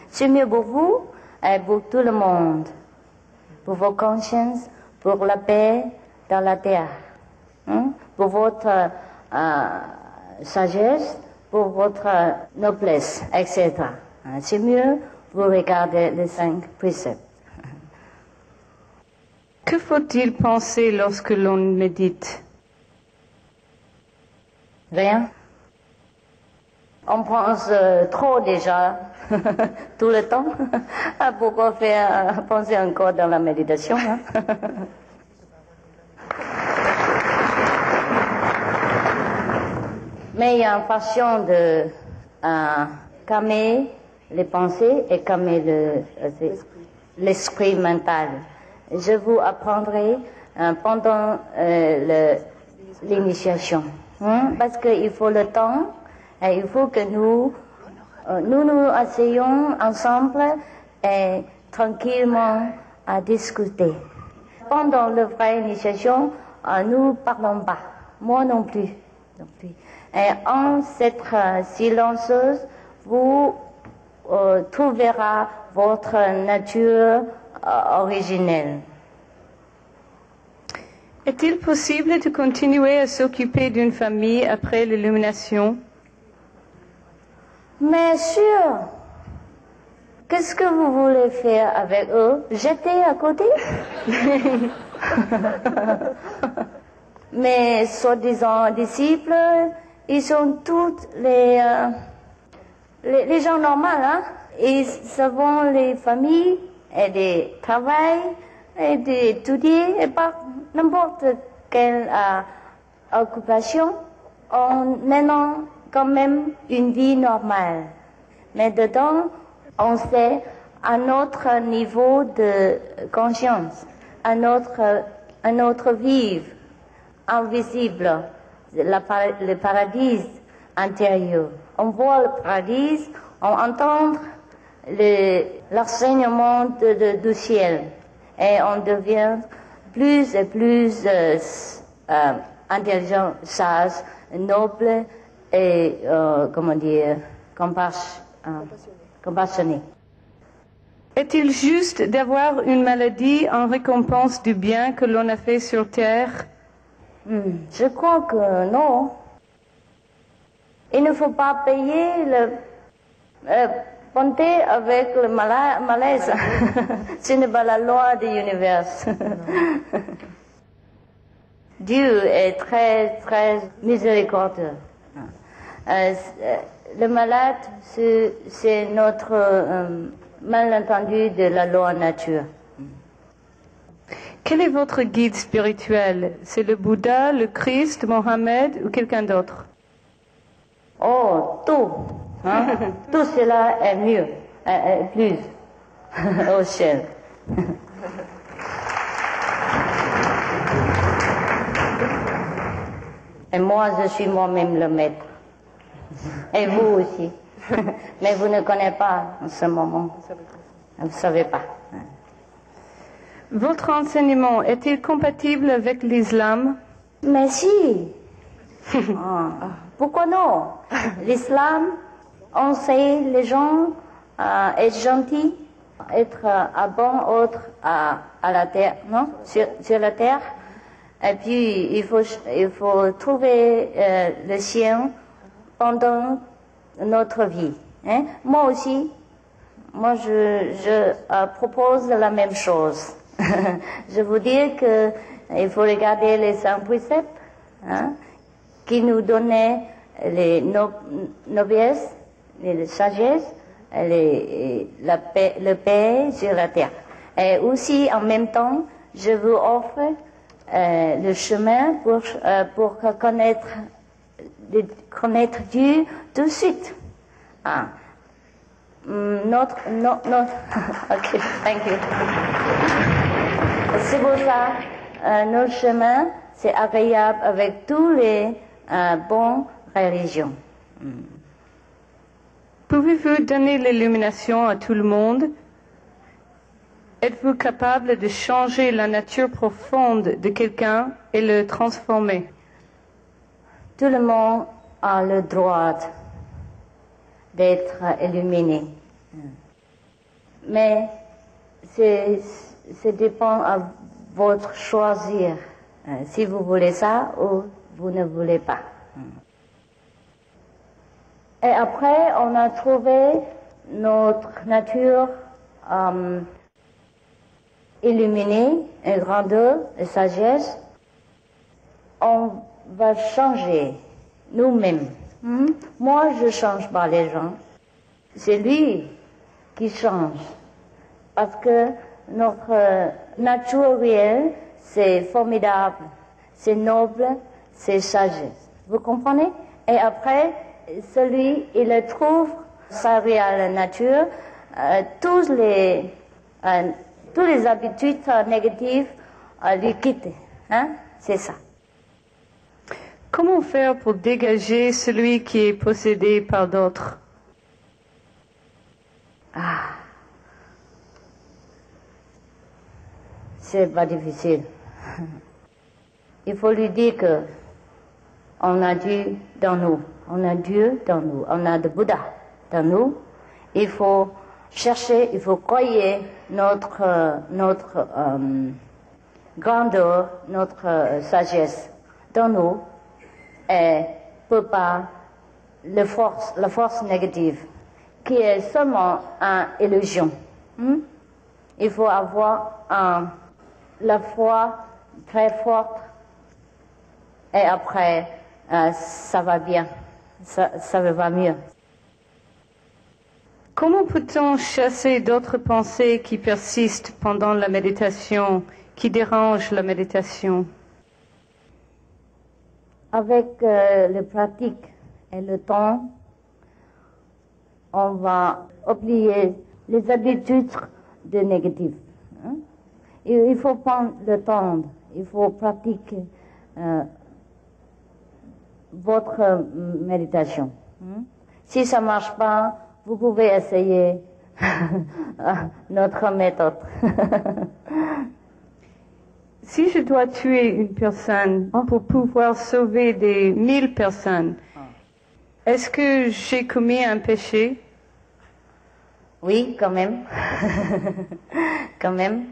C'est mieux pour vous et pour tout le monde. Pour vos consciences, pour la paix dans la terre. Pour votre sagesse, pour votre noblesse, etc. C'est mieux vous regardez les 5 préceptes. Que faut-il penser lorsque l'on médite? Rien. On pense trop déjà, tout le temps. Pourquoi faire penser encore dans la méditation, hein? Mais il y a une façon de calmer les pensées et calmer l'esprit mental. Je vous apprendrai pendant l'initiation. Parce qu'il faut le temps et il faut que nous asseyons ensemble et tranquillement à discuter. Pendant la vraie initiation, nous ne parlons pas. Moi non plus. Et en cette silencieuse, vous trouverez votre nature originelle. Est-il possible de continuer à s'occuper d'une famille après l'illumination? Mais sûr. Qu'est-ce que vous voulez faire avec eux? Jeter à côté? Mes soi-disant disciples, ils sont tous les gens normaux, hein? Ils savent les familles et des travail et d'étudier et pas n'importe quelle occupation en menant quand même une vie normale. Mais dedans, on sait à notre niveau de conscience, à notre vivre invisible, le paradis intérieur. On voit le paradis, on entend l'enseignement du ciel et on devient plus et plus intelligent, sage, noble et compassionné. Est-il juste d'avoir une maladie en récompense du bien que l'on a fait sur Terre? Je crois que non. Il ne faut pas payer le bonté avec le malaise. Ce n'est pas la loi de l'univers. Dieu est très, très miséricordieux. Le malade, c'est notre malentendu de la loi nature. Quel est votre guide spirituel? C'est le Bouddha, le Christ, Mohammed ou quelqu'un d'autre? Oh, tout. Hein? Tout cela est mieux, plus au ciel. Et moi, je suis moi-même le maître. Et vous aussi. Mais vous ne connaissez pas en ce moment. Vous ne savez pas. Votre enseignement est-il compatible avec l'islam? Mais si. Pourquoi non? L'islam enseigne les gens à être gentils, être à bon autre à la terre, non? Sur la terre. Et puis il faut trouver le sien pendant notre vie. Hein? Moi aussi, je propose la même chose. Je vous dis que il faut regarder les 5 préceptes, hein, qui nous donnaient les noblesse, les sagesse, le paix sur la terre. Et aussi, en même temps, je vous offre le chemin pour connaître Dieu tout de suite. Ok, thank you. C'est pour ça, notre chemin, c'est agréable avec tous les bonnes religions. Pouvez-vous donner l'illumination à tout le monde? Êtes-vous capable de changer la nature profonde de quelqu'un et le transformer? Tout le monde a le droit d'être illuminé. Mais ça dépend à votre choisir. Si vous voulez ça ou vous ne voulez pas. Et après, on a trouvé notre nature illuminée, et grandeur et sagesse, on va changer nous-mêmes. Moi, je change pas les gens. C'est lui qui change. Parce que notre nature réelle, c'est formidable, c'est noble, c'est sagesse. Vous comprenez? Et après, celui, il trouve sa réelle nature, tous les habitudes négatives lui quittent. Hein? C'est ça. Comment faire pour dégager celui qui est possédé par d'autres? C'est pas difficile. Il faut lui dire que on a Dieu dans nous, on a Dieu dans nous, on a le Bouddha dans nous. Il faut chercher, il faut croire notre grandeur, notre sagesse dans nous et peut pas la force négative qui est seulement une illusion. Il faut avoir la foi très forte et après ça va bien, ça va mieux. Comment peut-on chasser d'autres pensées qui persistent pendant la méditation, qui dérangent la méditation? Avec la pratique et le temps, on va oublier les habitudes de négatif. Il faut prendre le temps, il faut pratiquer votre méditation. Si ça ne marche pas, vous pouvez essayer notre méthode. Si je dois tuer une personne pour pouvoir sauver des 1000 personnes, est-ce que j'ai commis un péché? Oui, quand même. Quand même.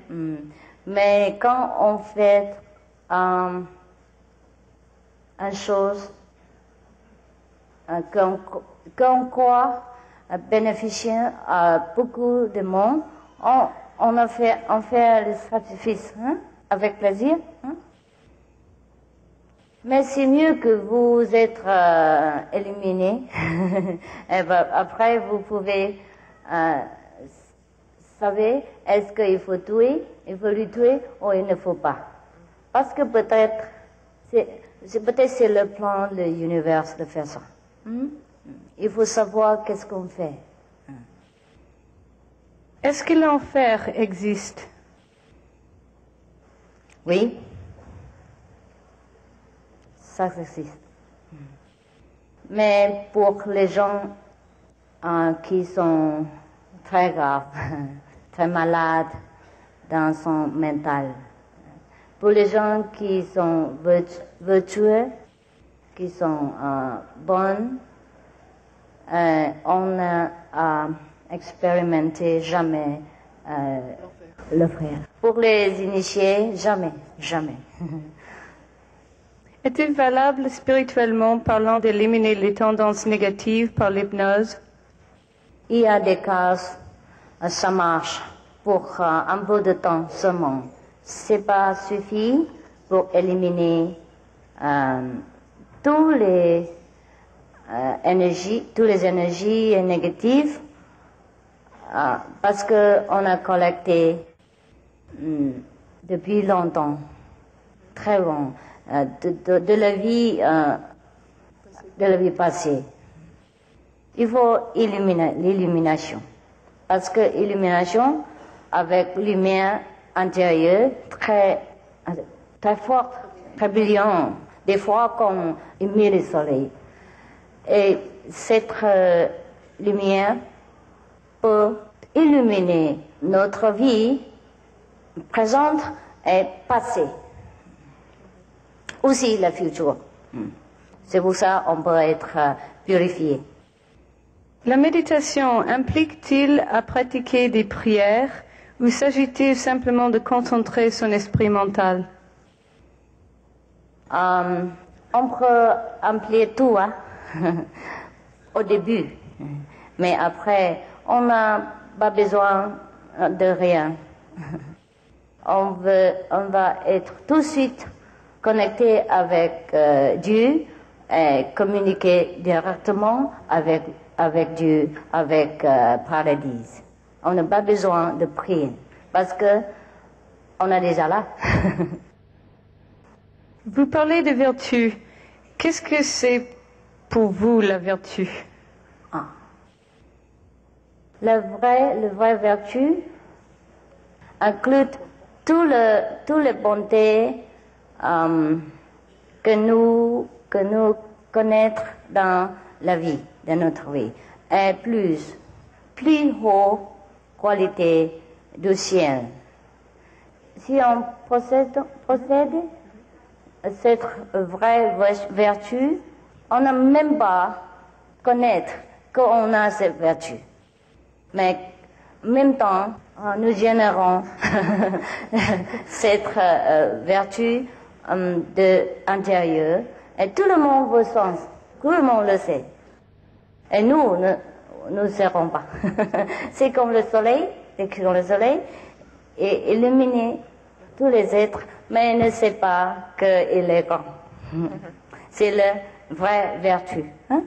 Mais quand on fait une chose qu'on croit bénéficier à beaucoup de monde, on fait le sacrifice avec plaisir. Mais c'est mieux que vous êtes éliminé. Et ben, après, vous pouvez savoir est-ce qu'il faut tuer, il faut lui tuer ou il ne faut pas. Parce que peut-être c'est le plan de l'univers de faire ça. Il faut savoir qu'est-ce qu'on fait. Est-ce que l'enfer existe? Oui. Ça existe. Mais pour les gens qui sont très graves, très malades dans son mental, pour les gens qui sont vertueux, qui sont bonnes, on n'a expérimenté jamais le frère. Pour les initiés, jamais, jamais. Est-il valable spirituellement parlant d'éliminer les tendances négatives par l'hypnose? Il y a des cas, ça marche pour un peu de temps seulement. C'est pas suffit pour éliminer toutes les énergies négatives parce que on a collecté depuis longtemps, très long, de la vie passée. Il faut éliminer l'illumination. Parce que l'illumination, avec lumière intérieure très forte, très brillante, des fois comme il met le soleil. Et cette lumière peut illuminer notre vie présente et passée. Aussi le futur. C'est pour ça qu'on peut être purifié. La méditation implique-t-il à pratiquer des prières ou s'agit-il simplement de concentrer son esprit mental? On peut amplier tout au début, mais après on n'a pas besoin de rien. On va être tout de suite connecté avec Dieu et communiquer directement avec Dieu, avec Paradis. On n'a pas besoin de prier parce que on est déjà là. Vous parlez de vertu. Qu'est-ce que c'est pour vous la vertu? La vraie vertu inclut toutes les bontés que nous connaître dans la vie, dans notre vie, et plus haute qualité du ciel. Si on possède cette vraie vertu, on n'a même pas connaître qu'on a cette vertu. Mais en même temps, nous générons cette vertu de intérieur et tout le monde veut sens, tout le monde le sait. Et nous ne serons pas. C'est comme le soleil et illuminer tous les êtres, mais il ne sait pas qu'il est grand. C'est la vraie vertu. Hein?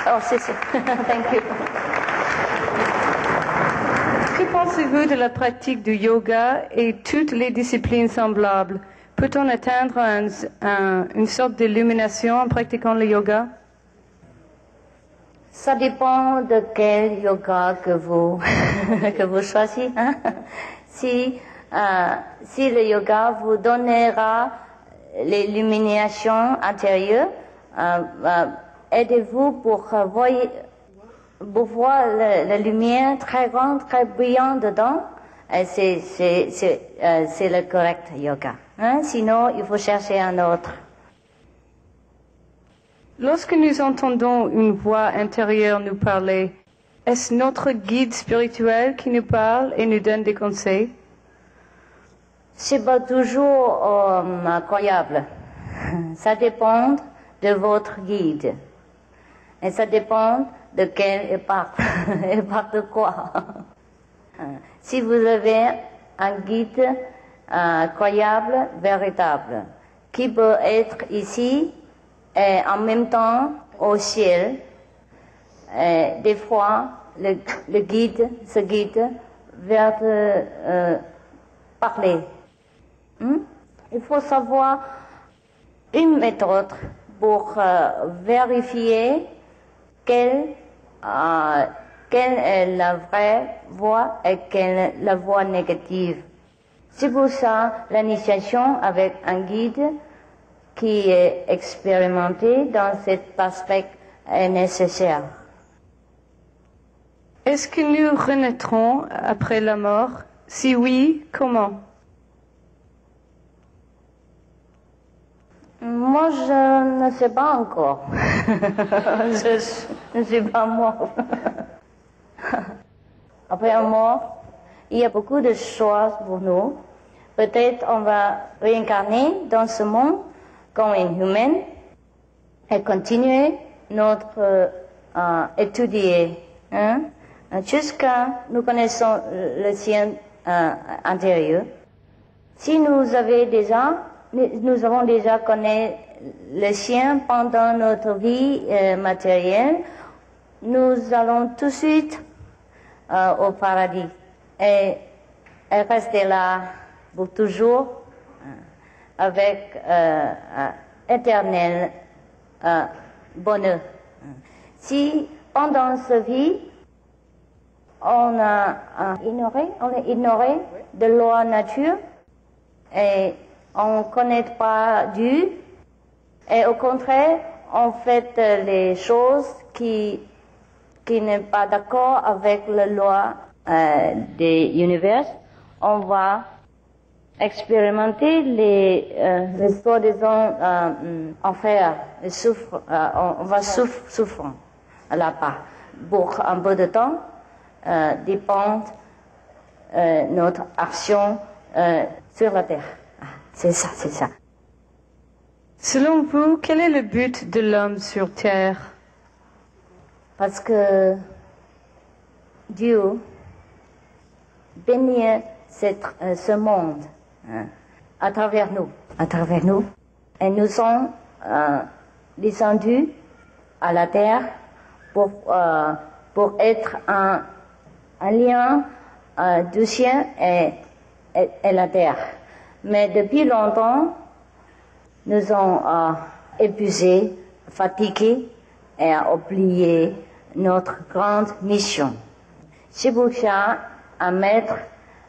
Oh, c'est ça. Thank you. Que pensez-vous de la pratique du yoga et toutes les disciplines semblables? Peut-on atteindre une sorte d'illumination en pratiquant le yoga? Ça dépend de quel yoga que vous choisissez. Hein? Si le yoga vous donnera l'illumination intérieure, aidez-vous pour voir la lumière très grande, très brillante dedans. C'est le correct yoga. Hein? Sinon, il faut chercher un autre. Lorsque nous entendons une voix intérieure nous parler, est-ce notre guide spirituel qui nous parle et nous donne des conseils? C'est pas toujours croyable. Ça dépend de votre guide. Et ça dépend de quel il parle. Il parle de quoi? Si vous avez un guide croyable, véritable, qui peut être ici et en même temps au ciel, et des fois ce guide va te parler. Il faut savoir une méthode pour vérifier quelle est la vraie voie et quelle est la voie négative. C'est pour ça l'initiation avec un guide qui est expérimenté dans cet aspect est nécessaire. Est-ce que nous renaîtrons après la mort? Si oui, comment? Moi, je ne sais pas encore. Je ne suis pas mort. Après la mort, il y a beaucoup de choix pour nous. Peut-être on va réincarner dans ce monde comme une humaine et continuer notre étudier jusqu'à nous connaissons le sien intérieur. Si nous avons déjà connu le sien pendant notre vie matérielle, nous allons tout de suite au paradis et rester là pour toujours avec éternel bonheur. Si pendant sa vie on a ignoré de loi nature et on ne connaît pas Dieu et au contraire on fait les choses qui n'est pas d'accord avec la loi de l'univers, on va expérimenter les soi-disant enfer, on va souffrir là-bas. Pour un peu de temps, dépend notre action sur la terre. C'est ça. Selon vous, quel est le but de l'homme sur terre? Parce que Dieu bénir ce monde à travers nous. Et nous sommes descendus à la terre pour être un lien du ciel et la terre. Mais depuis longtemps, nous sommes épuisés, fatigués et oublié notre grande mission. C'est pour ça un maître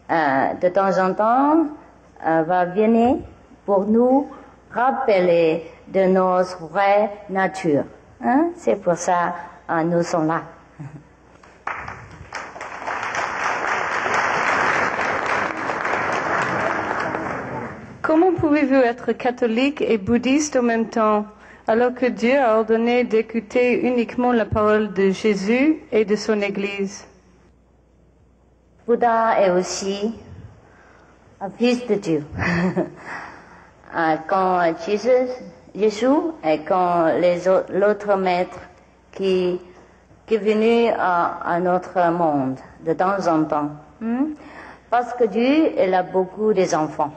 de temps en temps va venir pour nous rappeler de notre vraie nature. C'est pour ça nous sommes là. Comment pouvez-vous être catholique et bouddhiste en même temps, alors que Dieu a ordonné d'écouter uniquement la parole de Jésus et de son Église? Bouddha est aussi un fils de Dieu. Quand Jésus et quand l'autre maître qui est venu à notre monde de temps en temps. Parce que Dieu, il a beaucoup d'enfants.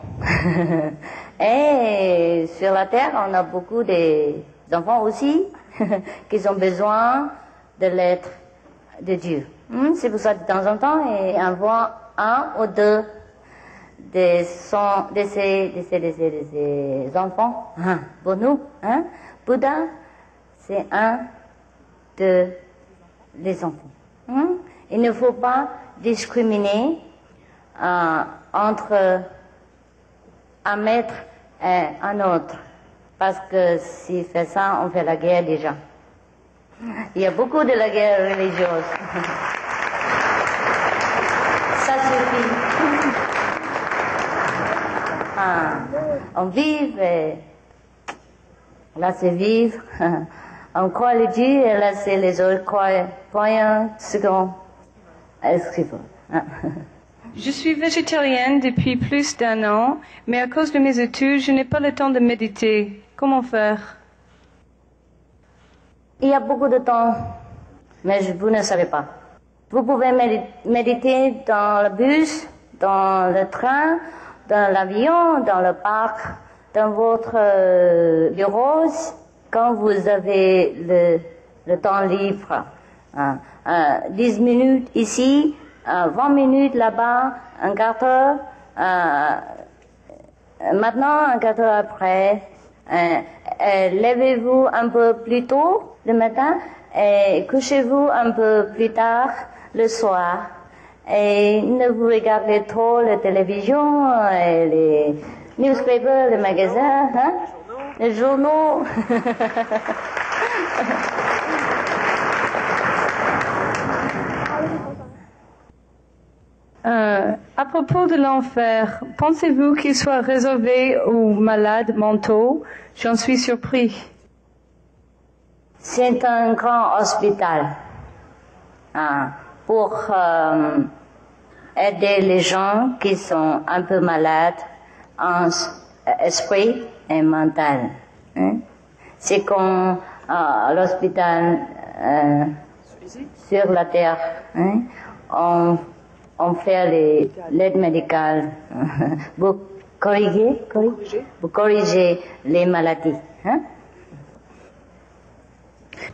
Et sur la terre, on a beaucoup d'enfants aussi qui ont besoin de l'être de Dieu. C'est pour ça que de temps en temps, il envoie un ou deux de ces enfants pour nous. Bouddha, c'est un des enfants. Il ne faut pas discriminer entre un maître et un autre, parce que s'il fait ça, on fait la guerre déjà. Il y a beaucoup de la guerre religieuse. Ça suffit. On vive, et là c'est vivre. On croit les dieux, et là c'est les autres croyants, ce qu'on écrit. Je suis végétarienne depuis plus d'1 an, mais à cause de mes études, je n'ai pas le temps de méditer. Comment faire? Il y a beaucoup de temps, mais vous ne savez pas. Vous pouvez méditer dans le bus, dans le train, dans l'avion, dans le parc, dans votre bureau, quand vous avez le temps libre. 10 minutes ici, 20 minutes là-bas, un quart d'heure, maintenant un quart d'heure après. Levez-vous un peu plus tôt le matin et couchez-vous un peu plus tard le soir. Et ne vous regardez trop la télévision, et les newspapers, les magasins, les journaux. À propos de l'enfer, pensez-vous qu'il soit réservé aux malades mentaux? J'en suis surpris. C'est un grand hôpital pour aider les gens qui sont un peu malades en esprit et mental. C'est comme l'hôpital sur la terre. On fait l'aide médicale pour corriger les maladies.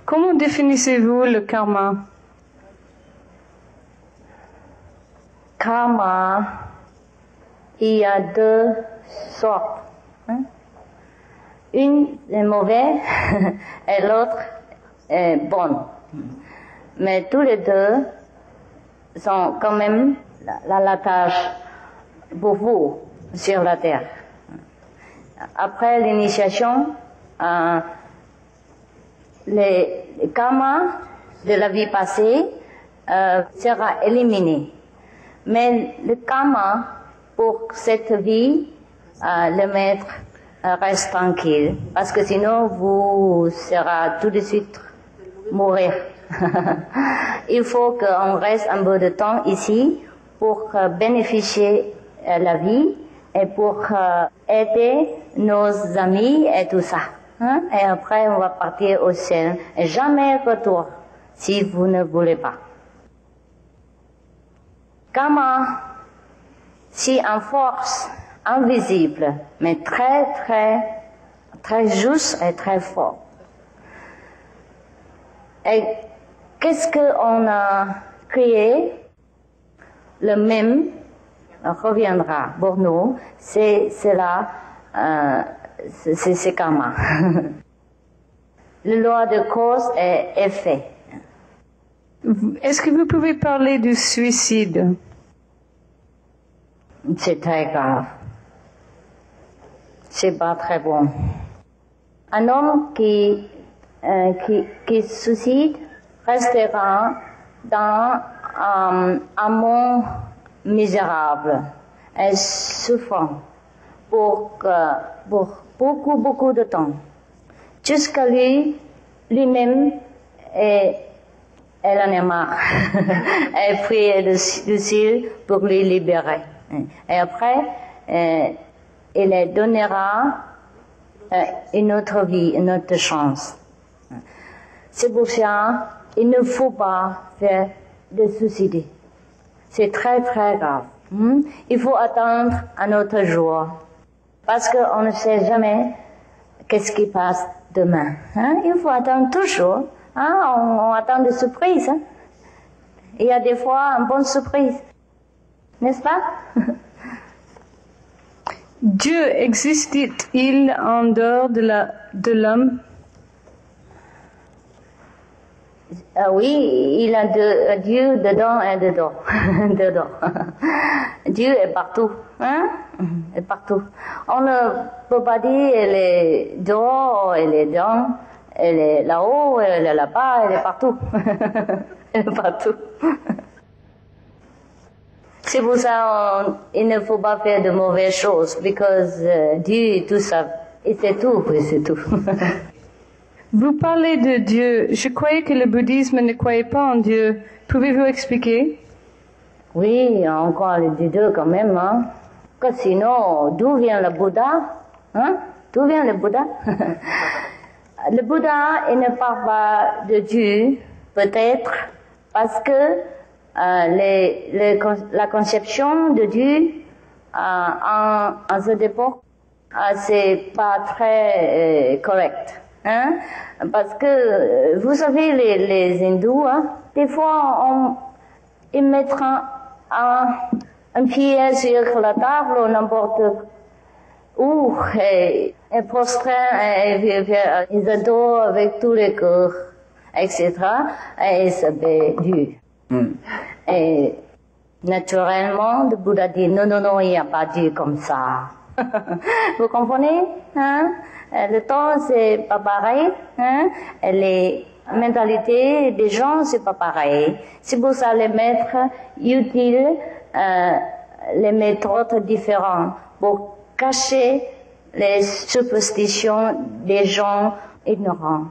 Comment définissez-vous le karma? Karma, il y a 2 sortes. Une est mauvaise et l'autre est bonne. Mais tous les deux sont quand même la tâche pour vous sur la terre. Après l'initiation, le karma de la vie passée sera éliminé. Mais le karma pour cette vie, le maître reste tranquille, parce que sinon vous serez tout de suite mourir. Il faut qu'on reste un peu de temps ici pour bénéficier de la vie et pour aider nos amis et tout ça. Et après, on va partir au ciel et jamais retour si vous ne voulez pas. Karma, c'est une force invisible, mais très, très, très juste et très fort. Et qu'est-ce qu'on a créé? Le même reviendra pour nous, c'est karma. La loi de cause et effet. Est-ce que vous pouvez parler du suicide? C'est très grave. C'est pas très bon. Un homme qui se suicide restera dans un monde misérable et souffrant pour beaucoup, beaucoup de temps. Jusqu'à lui-même, elle en est marre. Elle prie le ciel pour lui libérer. Et après, il donnera une autre vie, une autre chance. C'est pour ça il ne faut pas faire de suicide. C'est très très grave. Il faut attendre un autre jour. Parce qu'on ne sait jamais qu'est-ce qui passe demain. Il faut attendre toujours. On attend des surprises. Il y a des fois une bonne surprise. N'est-ce pas? Dieu existe-t-il en dehors de l'homme? Oui, il a Dieu dedans et dedans. dedans. Dieu est partout. Est partout. On ne peut pas dire elle est dehors, elle est dedans, elle est là-haut, elle est là-bas, elle est partout. Elle est partout. C'est pour ça il ne faut pas faire de mauvaises choses, parce que Dieu tout ça, et c'est tout, oui, c'est tout. Vous parlez de Dieu. Je croyais que le bouddhisme ne croyait pas en Dieu. Pouvez-vous expliquer? Oui, on croit les deux quand même. Que sinon, d'où vient le Bouddha? D'où vient le Bouddha? Le Bouddha, il ne parle pas de Dieu, peut-être, parce que la conception de Dieu en cette époque, c'est pas très correct. Parce que, vous savez, les hindous, des fois, ils mettent un pied sur la table ou n'importe où, et prosternent, et ils adorent avec tous les cœurs, etc., et ils s'appellent Dieu. Et naturellement, le Bouddha dit, non, il n'y a pas Dieu comme ça. Vous comprenez? Le temps, c'est pas pareil. Et les mentalités des gens, c'est pas pareil. C'est pour ça les maîtres utilisent les méthodes différentes pour cacher les superstitions des gens ignorants.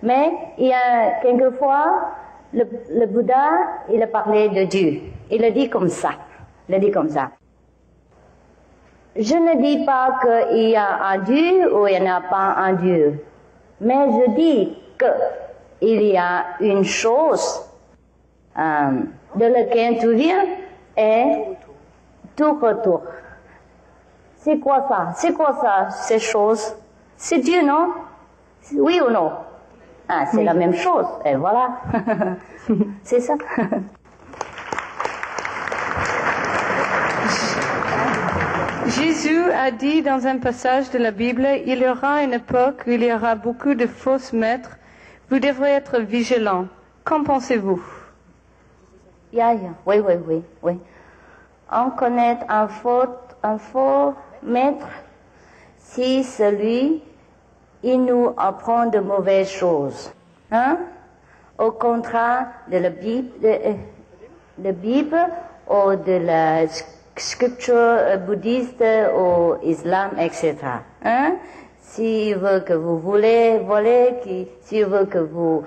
Mais il y a quelquefois, le Bouddha, il a parlé de Dieu. Il a dit comme ça. Je ne dis pas qu'il y a un Dieu ou il n'y en a pas un Dieu. Mais je dis qu'il y a une chose de laquelle tout vient et tout retour. C'est quoi ça, ces choses? C'est Dieu, non? Oui ou non? C'est oui. La même chose, et voilà. C'est ça. Jésus a dit dans un passage de la Bible, il y aura une époque où il y aura beaucoup de fausses maîtres. Vous devrez être vigilants. Qu'en pensez-vous? Oui. On connaît un faux maître si celui, il nous apprend de mauvaises choses. Au contraire de la Bible ou de la scripture bouddhiste ou islam, etc. S'il veut que vous voulez voler, s'il veut que vous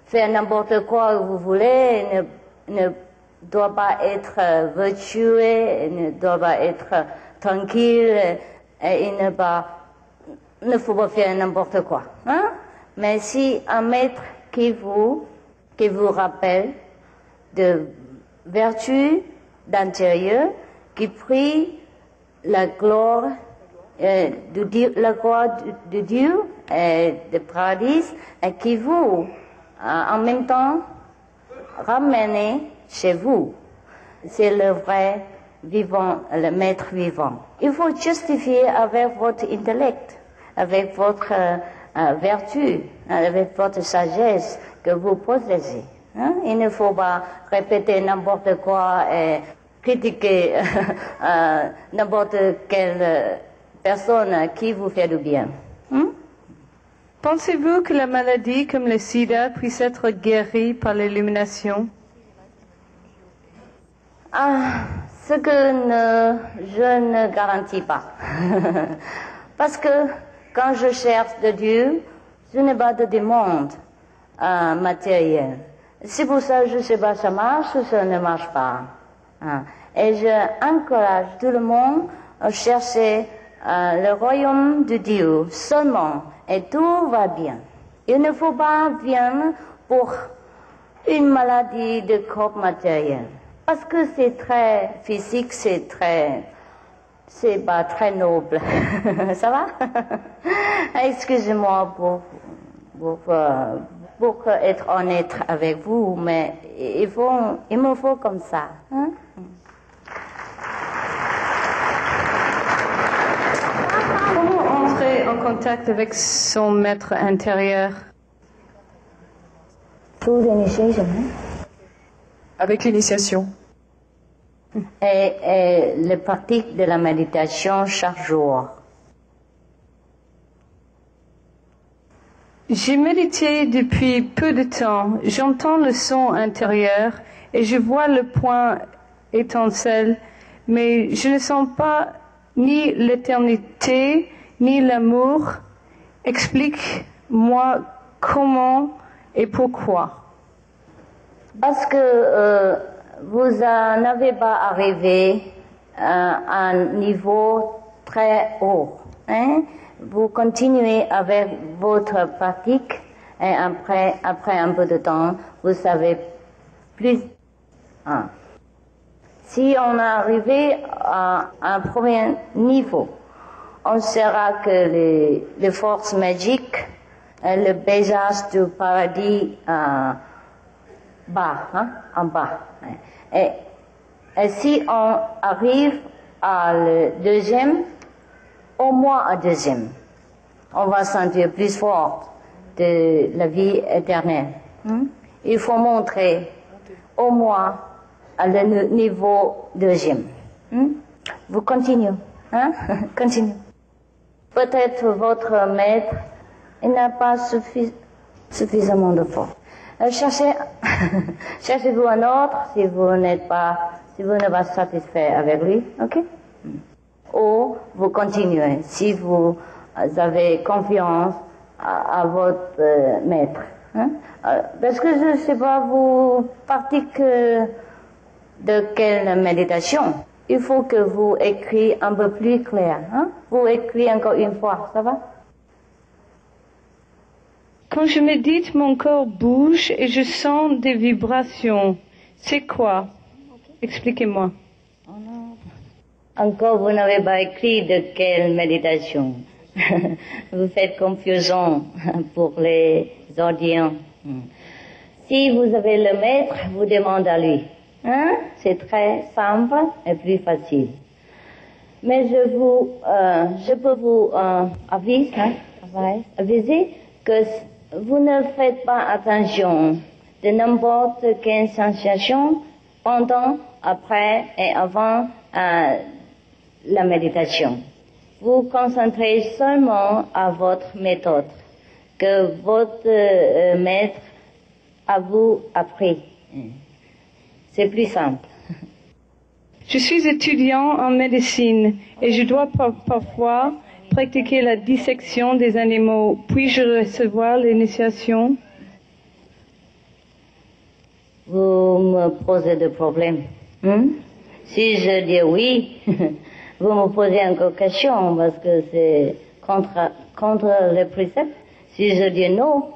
faites n'importe quoi que vous voulez, ne doit pas être vertueux, ne doit pas être tranquille, et il ne faut pas faire n'importe quoi. Mais si un maître qui vous rappelle de vertu d'intérieur qui prie la gloire de Dieu, la gloire de Dieu et du paradis, et qui vous, en même temps, ramenez chez vous. C'est le vrai vivant, le maître vivant. Il faut justifier avec votre intellect, avec votre vertu, avec votre sagesse que vous possédez. Hein? Il ne faut pas répéter n'importe quoi et critiquer n'importe quelle personne qui vous fait du bien. Pensez-vous que la maladie comme le sida puisse être guérie par l'illumination? Ce que je ne garantis pas. Parce que quand je cherche de Dieu, je n'ai pas de demande matérielle. C'est pour ça que je ne sais pas si ça marche ou ça ne marche pas. Et j'encourage tout le monde à chercher le royaume de Dieu seulement, et tout va bien. Il ne faut pas venir pour une maladie de corps matériel, parce que c'est très physique, c'est pas très noble. Ça va? Excusez-moi pour être honnête avec vous, mais il me faut comme ça. Hein? Comment entrer en contact avec son maître intérieur? Avec l'initiation. Et la pratique de la méditation chaque jour. J'ai médité depuis peu de temps. J'entends le son intérieur et je vois le point étincelle, mais je ne sens pas ni l'éternité, ni l'amour. Explique-moi comment et pourquoi. Parce que vous n'avez pas arrivé à un niveau très haut. Hein? Vous continuez avec votre pratique et après un peu de temps, vous savez plus. Si on est arrivé à un premier niveau, on saura que les forces magiques, le paysage du paradis en bas. Et si on arrive à le deuxième, au moins à deuxième, on va sentir plus fort de la vie éternelle. Il faut montrer au moins à le niveau deuxième. Vous continuez. Continuez. Peut-être votre maître il n'a pas suffisamment de force. Cherchez-vous un autre si vous n'êtes pas satisfait avec lui, ok? Ou vous continuez si vous avez confiance à votre maître. Parce que je ne sais pas, vous pratiquez de quelle méditation? Il faut que vous écrivez un peu plus clair. Vous écrivez encore une fois, ça va? Quand je médite, mon corps bouge et je sens des vibrations. C'est quoi? Expliquez-moi. Encore, vous n'avez pas écrit de quelle méditation. Vous faites confusion pour les audiences. Si vous avez le maître, vous demandez à lui. C'est très simple et plus facile. Mais je peux vous aviser que vous ne faites pas attention de n'importe quelle sensation pendant, après et avant la méditation. Vous concentrez seulement à votre méthode que votre maître a vous appris. C'est plus simple. Je suis étudiant en médecine et je dois parfois pratiquer la dissection des animaux. Puis-je recevoir l'initiation? Vous me posez des problèmes. Si je dis oui, vous me posez encore question parce que c'est contre le précepte. Si je dis non,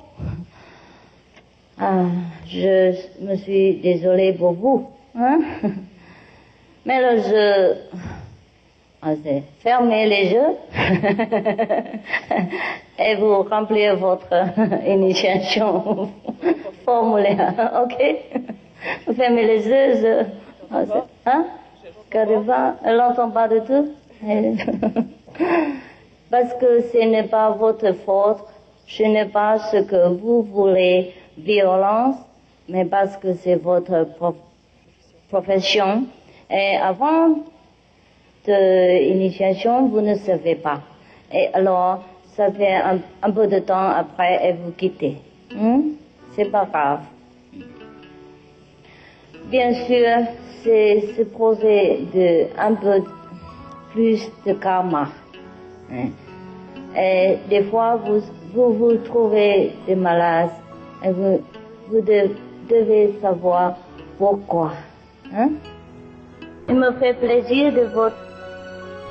je me suis désolée pour vous. Hein? Mais le jeu, c'est fermer les yeux et vous remplir votre initiation formulaire, ok? Vous fermez les yeux, hein? Carrément, elle n'entend pas du tout. Parce que ce n'est pas votre faute, ce n'est pas ce que vous voulez, violence, mais parce que c'est votre profession. Et avant de l'initiation, vous ne savez pas. Et alors, ça fait un peu de temps après et vous quittez. C'est pas grave. Bien sûr, c'est poser un peu plus de karma. Et des fois, vous trouvez des malades et vous devez savoir pourquoi. Il me fait plaisir de vous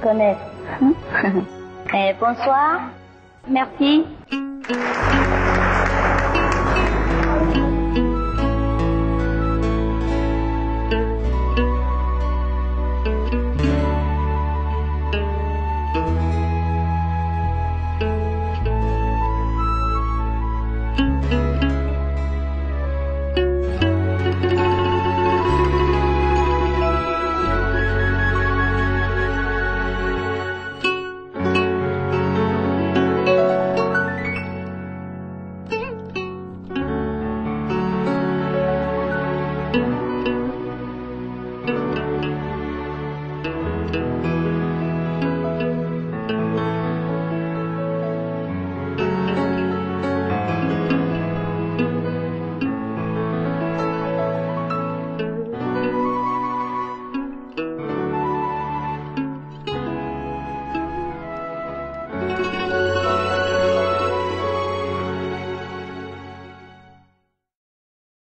connaître. Et bonsoir. Merci.